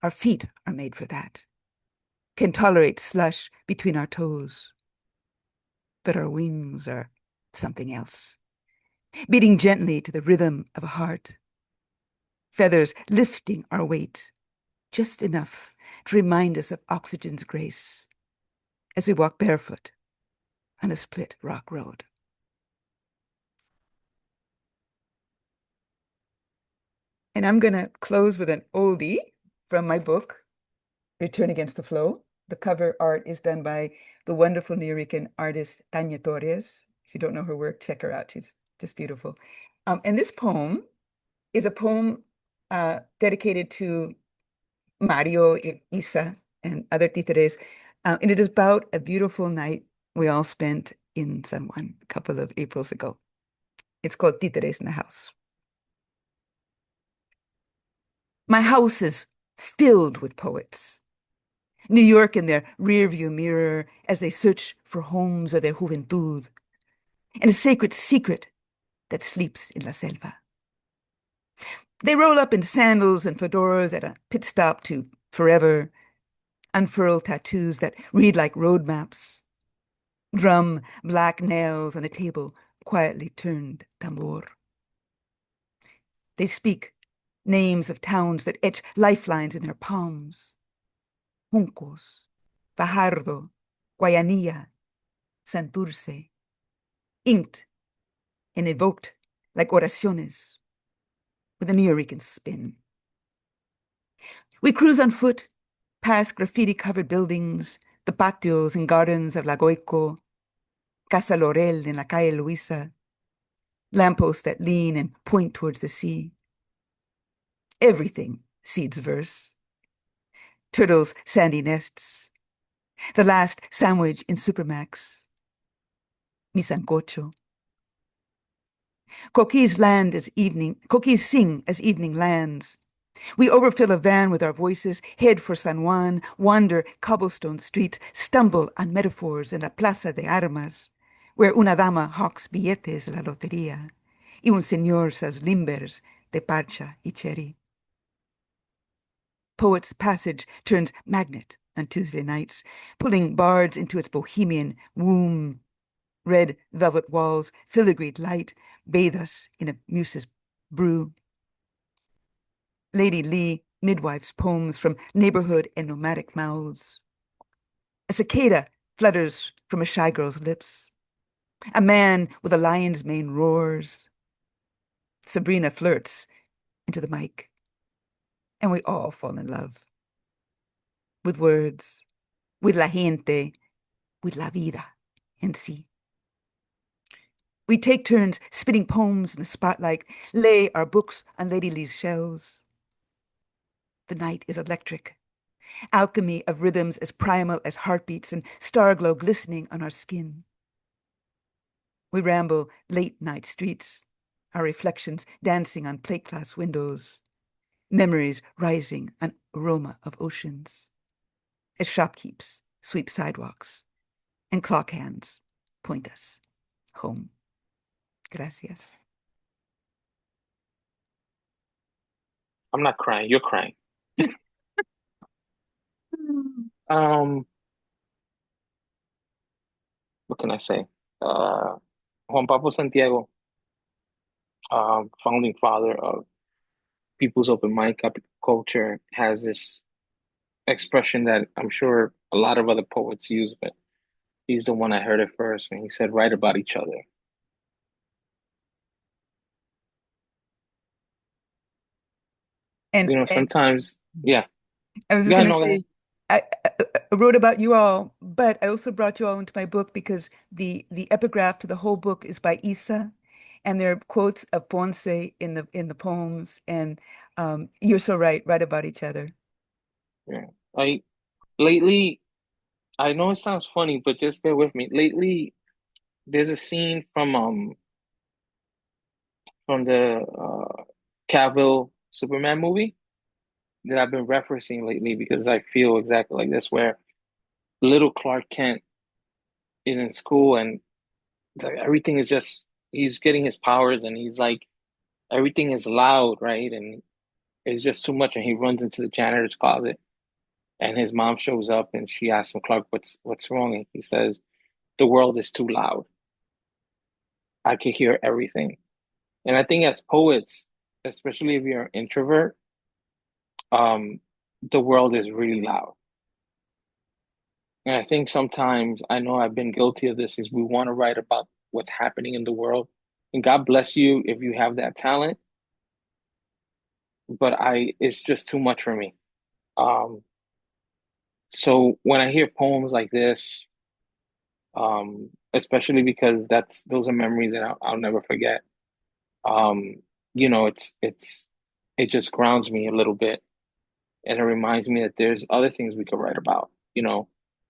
Our feet are made for that, can tolerate slush between our toes. But our wings are something else, beating gently to the rhythm of a heart. Feathers lifting our weight, just enough to remind us of oxygen's grace as we walk barefoot on a split rock road. And I'm going to close with an oldie from my book, Return Against the Flow. The cover art is done by the wonderful New Yorker artist Tanya Torres. If you don't know her work, check her out. She's just beautiful. And this poem is a poem dedicated to Mario, Isa, and other títeres. And it is about a beautiful night we all spent in San Juan a couple of Aprils ago. It's called Títeres in the House. My house is filled with poets. New York in their rearview mirror as they search for homes of their juventud, and a sacred secret that sleeps in la selva. They roll up in sandals and fedoras at a pit stop to forever, unfurl tattoos that read like road maps, drum black nails on a table quietly turned tambor. They speak names of towns that etch lifelines in their palms. Juncos, Fajardo, Guayanilla, Santurce, inked and evoked like oraciones with a Nuyorican spin. We cruise on foot past graffiti-covered buildings, the patios and gardens of La Goico, Casa Laurel in La Calle Luisa, lampposts that lean and point towards the sea. Everything seeds verse. Turtles' sandy nests. The last sandwich in Supermax. Mi sancocho. Coquis sing as evening lands. We overfill a van with our voices, head for San Juan, wander cobblestone streets, stumble on metaphors in la Plaza de Armas, where una dama hawks billetes de la lotería, y un señor sells limbers de parcha y cherry. Poet's Passage turns magnet on Tuesday nights, pulling bards into its bohemian womb. Red velvet walls, filigreed light, bathe us in a muse's brew. Lady Lee, midwife's poems from neighborhood and nomadic mouths. A cicada flutters from a shy girl's lips. A man with a lion's mane roars. Sabrina flirts into the mic. And we all fall in love. With words, with la gente, with la vida en sí. We take turns spitting poems in the spotlight, lay our books on Lady Lee's shelves. The night is electric. Alchemy of rhythms as primal as heartbeats and star glow glistening on our skin. We ramble late night streets, our reflections dancing on plate glass windows, memories rising on aroma of oceans, as shopkeepers sweep sidewalks and clock hands point us home. Gracias. I'm not crying. You're crying. Um, what can I say? Juan Pablo Santiago, founding father of People's Open Mic culture, has this expression that I'm sure a lot of other poets use, but he's the one I heard it first when he said, "Write about each other." And sometimes, yeah. I was just Yeah, going no, to go ahead. say, I wrote about you all, but I also brought you all into my book because the epigraph to the whole book is by Isa, and there are quotes of Ponce in the poems, and you're so right, right about each other. Yeah. Lately, I know it sounds funny, but just bear with me. Lately, there's a scene from the Cavill Superman movie that I've been referencing lately because I feel exactly like this, where little Clark Kent is in school and everything is just he's getting his powers and he's like everything is loud, right? And it's just too much, and he runs into the janitor's closet, and his mom shows up and she asks him, Clark, what's wrong? And he says, the world is too loud. I can hear everything. And I think as poets, especially if you're an introvert, um, the world is really loud. And I think sometimes, I know I've been guilty of this, is we want to write about what's happening in the world. And God bless you if you have that talent, but it's just too much for me. Um, so when I hear poems like this, especially because those are memories that I'll never forget. Um, it just grounds me a little bit, and it reminds me that there's other things we could write about.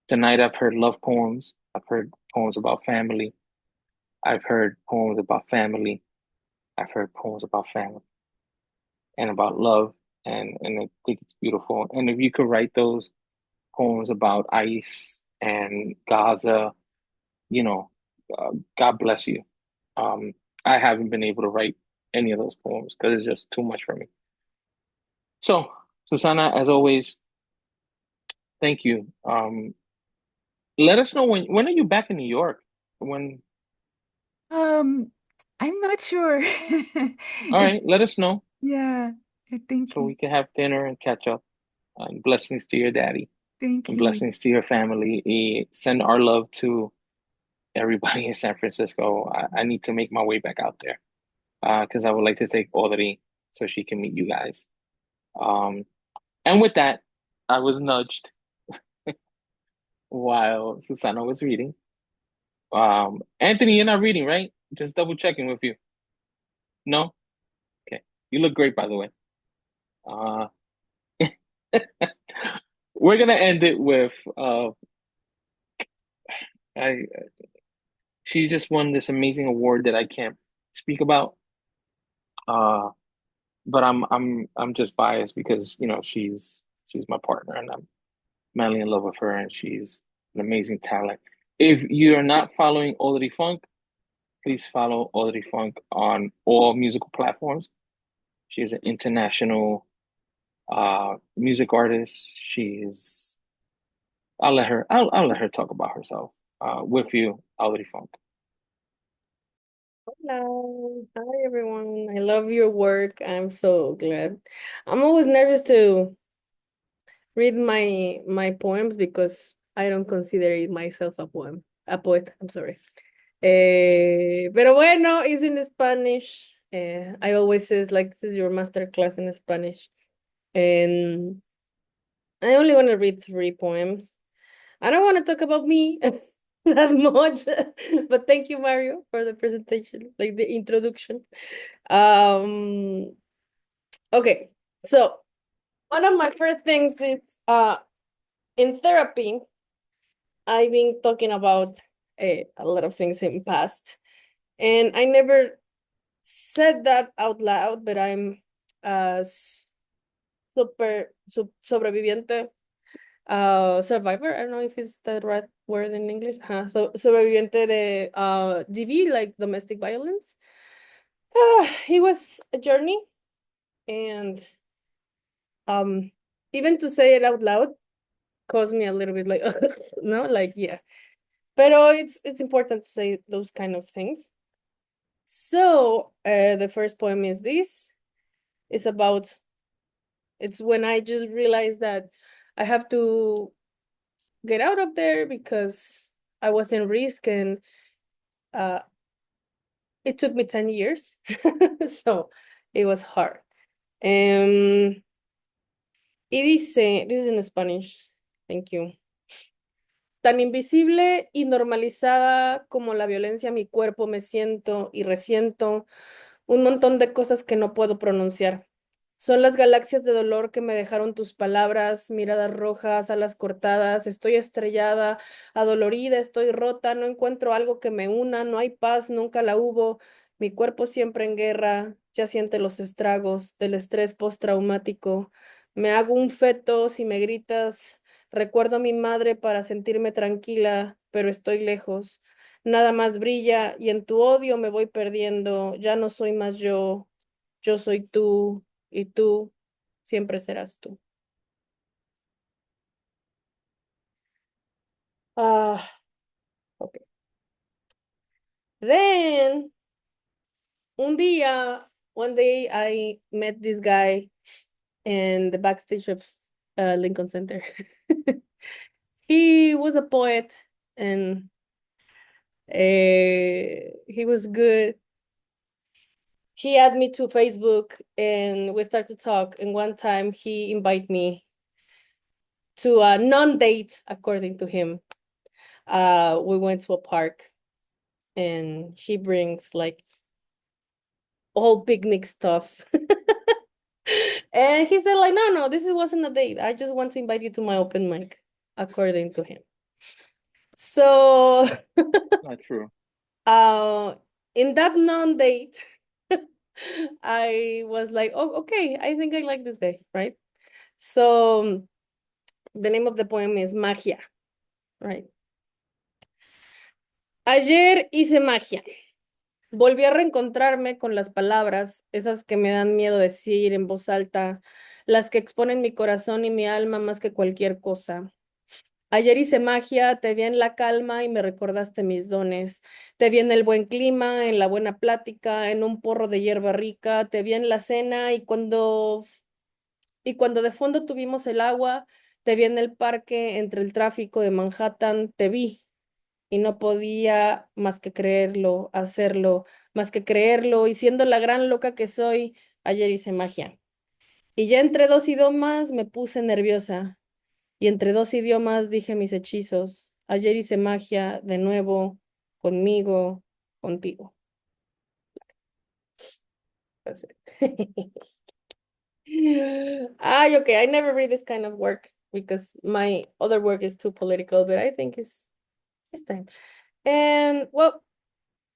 Tonight I've heard love poems. I've heard poems about family. I've heard poems about family. I've heard poems about family and about love, and I think it's beautiful. And if you could write those poems about ICE and Gaza, you know, God bless you. Um, I haven't been able to write any of those poems because it's just too much for me. So, Susana, as always, thank you. Let us know when are you back in New York? When? Um, I'm not sure. All If right, let us know yeah, thank so you. we can have dinner and catch up. And blessings to your daddy Thank and you. blessings to your family. Send our love to everybody in San Francisco. I need to make my way back out there because I would like to take Audrey so she can meet you guys. Um, and with that, I was nudged while Susana was reading. Anthony, you're not reading, right? Just double checking with you. No? Okay. You look great, by the way. Uh, we're gonna end it with I she just won this amazing award that I can't speak about. Uh, but I'm just biased because she's my partner and I'm madly in love with her and she's an amazing talent. If you're not following Audrey Funk, please follow Audrey Funk on all musical platforms. She is an international music artist. I'll let her talk about herself with you, Audrey Funk. Hello. Hi, everyone. I love your work. I'm so glad. I'm always nervous to read my poems because I don't consider it myself a poet. I'm sorry. Pero bueno, it's in Spanish. I always says like this is your master class in Spanish, and I only want to read 3 poems. I don't want to talk about me that much, but thank you, Mario, for the presentation, like the introduction. Um, okay, so one of my first things is in therapy, I've been talking about a lot of things in past, and I never said that out loud, but I'm a sobreviviente, survivor. I don't know if it's the right word in English. So sobreviviente de DV, like domestic violence. It was a journey, and even to say it out loud caused me a little bit like no, like yeah. But it's important to say those kind of things. So the first poem is this. It's about it's when I just realized that I have to get out of there because I was in risk, and it took me 10 years. So it was hard. Y dice, this is in Spanish. Thank you. Tan invisible y normalizada como la violencia a mi cuerpo me siento y resiento un montón de cosas que no puedo pronunciar. Son las galaxias de dolor que me dejaron tus palabras, miradas rojas, alas cortadas, estoy estrellada, adolorida, estoy rota, no encuentro algo que me una, no hay paz, nunca la hubo, mi cuerpo siempre en guerra, ya siente los estragos del estrés postraumático. Me hago un feto si me gritas. Recuerdo a mi madre para sentirme tranquila, pero estoy lejos. Nada más brilla y en tu odio me voy perdiendo. Ya no soy más yo soy tú y tú siempre serás tú. Okay. Then One day I met this guy in the backstage of Lincoln Center. He was a poet and he was good. He added me to Facebook and we started to talk. And one time he invited me to a non-date, according to him. We went to a park and he brings like all picnic stuff. And he said like, no, this wasn't a date. I just want to invite you to my open mic, according to him. So Not true. in that non-date, I was like, oh, okay, I think I like this guy, right? So the name of the poem is Magia, right? Ayer hice magia. Volví a reencontrarme con las palabras, esas que me dan miedo decir en voz alta, las que exponen mi corazón y mi alma más que cualquier cosa. Ayer hice magia, te vi en la calma y me recordaste mis dones. Te vi en el buen clima, en la buena plática, en un porro de hierba rica. Te vi en la cena y cuando de fondo tuvimos el agua, te vi en el parque entre el tráfico de Manhattan. Te vi y no podía más que creerlo, hacerlo, más que creerlo. Y siendo la gran loca que soy, ayer hice magia. Y ya entre dos idiomas me puse nerviosa. Y entre dos idiomas dije mis hechizos. Ayer hice magia de nuevo, conmigo, contigo. That's it. Ay, okay, I never read this kind of work because my other work is too political, but I think it's time. And well,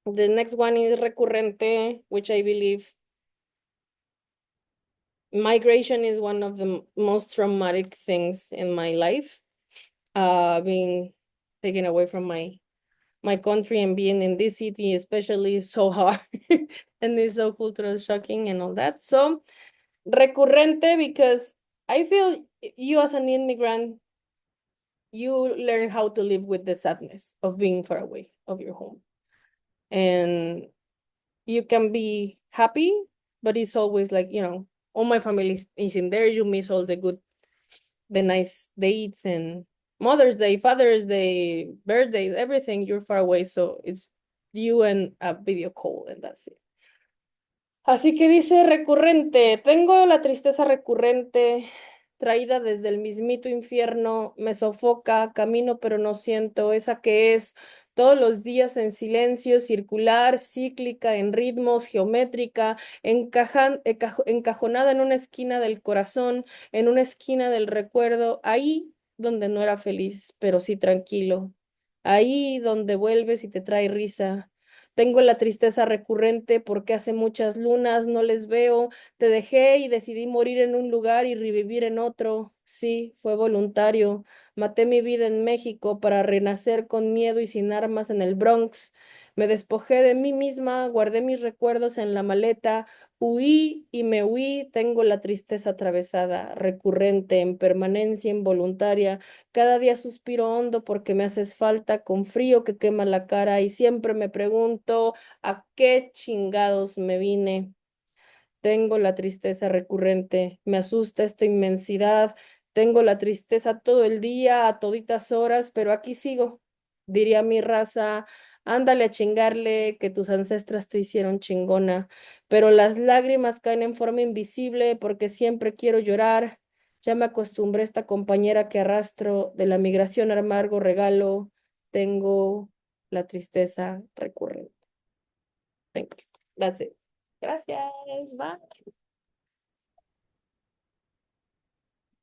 the next one is recurrente, which I believe migration is one of the most traumatic things in my life. Being taken away from my country and being in this city especially is so hard and it's so cultural shocking and all that. So recurrente because I feel you as an immigrant, you learn how to live with the sadness of being far away of your home. And you can be happy, but it's always like, all my family is in there. You miss all the nice dates and Mother's Day, Father's Day, birthdays, everything. You're far away. So it's you and a video call and that's it. Así que dice recurrente, tengo la tristeza recurrente, traída desde el mismito infierno, me sofoca, camino pero no siento, esa que es todos los días en silencio, circular, cíclica, en ritmos, geométrica, encajonada en una esquina del corazón, en una esquina del recuerdo, ahí donde no era feliz, pero sí tranquilo, ahí donde vuelves y te trae risa. Tengo la tristeza recurrente porque hace muchas lunas no les veo. Te dejé y decidí morir en un lugar y revivir en otro. Sí, fue voluntario. Maté mi vida en México para renacer con miedo y sin armas en el Bronx. Me despojé de mí misma, guardé mis recuerdos en la maleta, huí y me huí. Tengo la tristeza atravesada, recurrente, en permanencia involuntaria. Cada día suspiro hondo porque me haces falta, con frío que quema la cara y siempre me pregunto a qué chingados me vine. Tengo la tristeza recurrente, me asusta esta inmensidad, tengo la tristeza todo el día, a toditas horas, pero aquí sigo. Diría mi raza, ándale a chingarle, que tus ancestras te hicieron chingona, pero las lágrimas caen en forma invisible porque siempre quiero llorar. Ya me acostumbré a esta compañera que arrastro de la migración amargo regalo. Tengo la tristeza recurrente. Thank you. That's it. Gracias. Bye.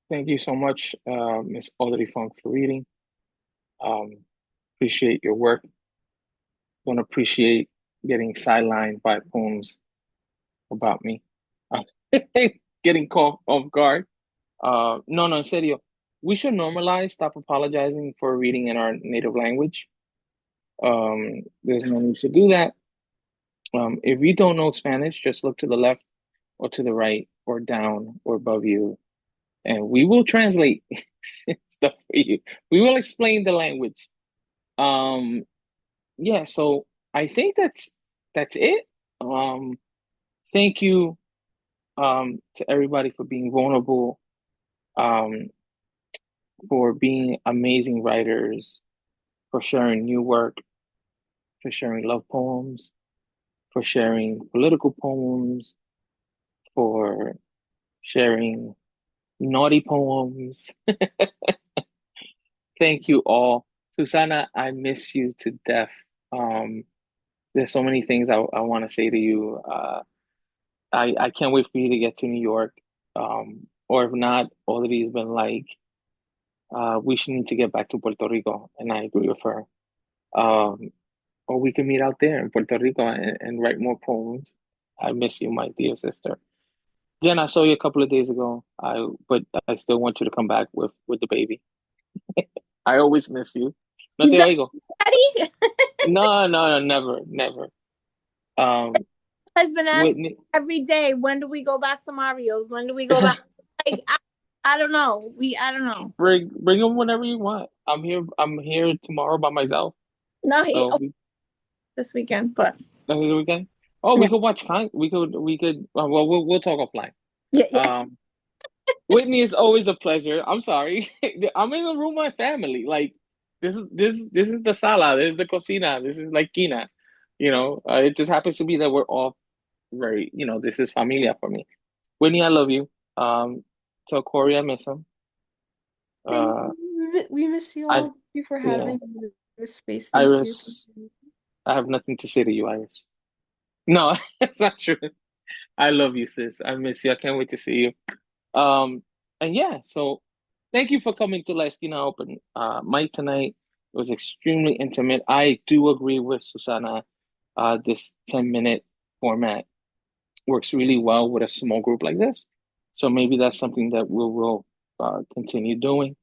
Thank you so much, Miss Audrey Funk, for reading. Appreciate your work. Don't appreciate getting sidelined by poems about me. Getting caught off guard. No, en serio. We should normalize, stop apologizing for reading in our native language. There's no need to do that. If you don't know Spanish, just look to the left or to the right or down or above you, and we will translate stuff for you. We will explain the language. Yeah, so I think that's it. thank you to everybody for being vulnerable, um, for being amazing writers, for sharing new work, for sharing love poems, for sharing political poems, for sharing naughty poems. Thank you all. Susana, I miss you to death. Um, there's so many things I want to say to you. I can't wait for you to get to New York. Or if not, Audrey's been like, we should need to get back to Puerto Rico, and I agree with her. Um, or we can meet out there in Puerto Rico and write more poems. I miss you, my dear sister. Jen, I saw you a couple of days ago. But I still want you to come back with the baby. I always miss you. No You te done, oigo. Daddy? No, no, no, never, never. Um, Has been asking Whitney, every day, when do we go back to Mario's? When do we go back? Like, I don't know. I don't know. bring them whenever you want. I'm here. I'm here tomorrow by myself. No, So we this weekend, but the weekend. Oh, yeah, we could watch. We could. Well, we'll talk offline. yeah, yeah. Um, Whitney is always a pleasure. I'm sorry. I'm in the room with my family. Like this is the sala. This is the cocina. This is like quina. It just happens to be that we're all very. This is familia for me. Whitney, I love you. Tell Corey I miss him. Thank Uh, you. We miss you I all. Thank you for yeah. having this space. Thank you. Iris, I have nothing to say to you, Iris. No, it's not true. I love you, sis. I miss you. I can't wait to see you. And yeah, so thank you for coming to La Esquina Open mic tonight. It was extremely intimate. I do agree with Susana. This 10-minute format works really well with a small group like this. So maybe that's something that we will continue doing.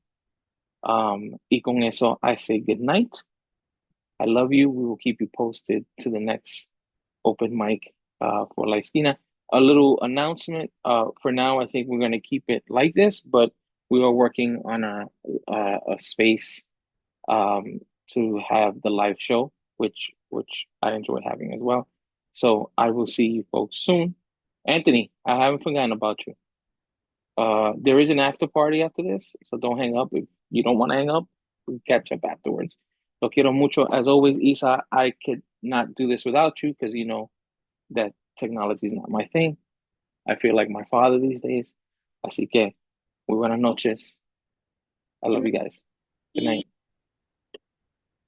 Y con eso, I say good night. I love you. We will keep you posted to the next open mic for La Esquina. A little announcement. For now, I think we're going to keep it like this, but we are working on a space um, to have the live show, which I enjoy having as well. So I will see you folks soon. Anthony, I haven't forgotten about you. There is an after party after this, so don't hang up. If you don't want to hang up, we catch up afterwards. Lo quiero mucho. As always, Isa, I could not do this without you because you know that technology is not my thing. I feel like my father these days. Así que, muy buenas noches. I love you guys. Good night.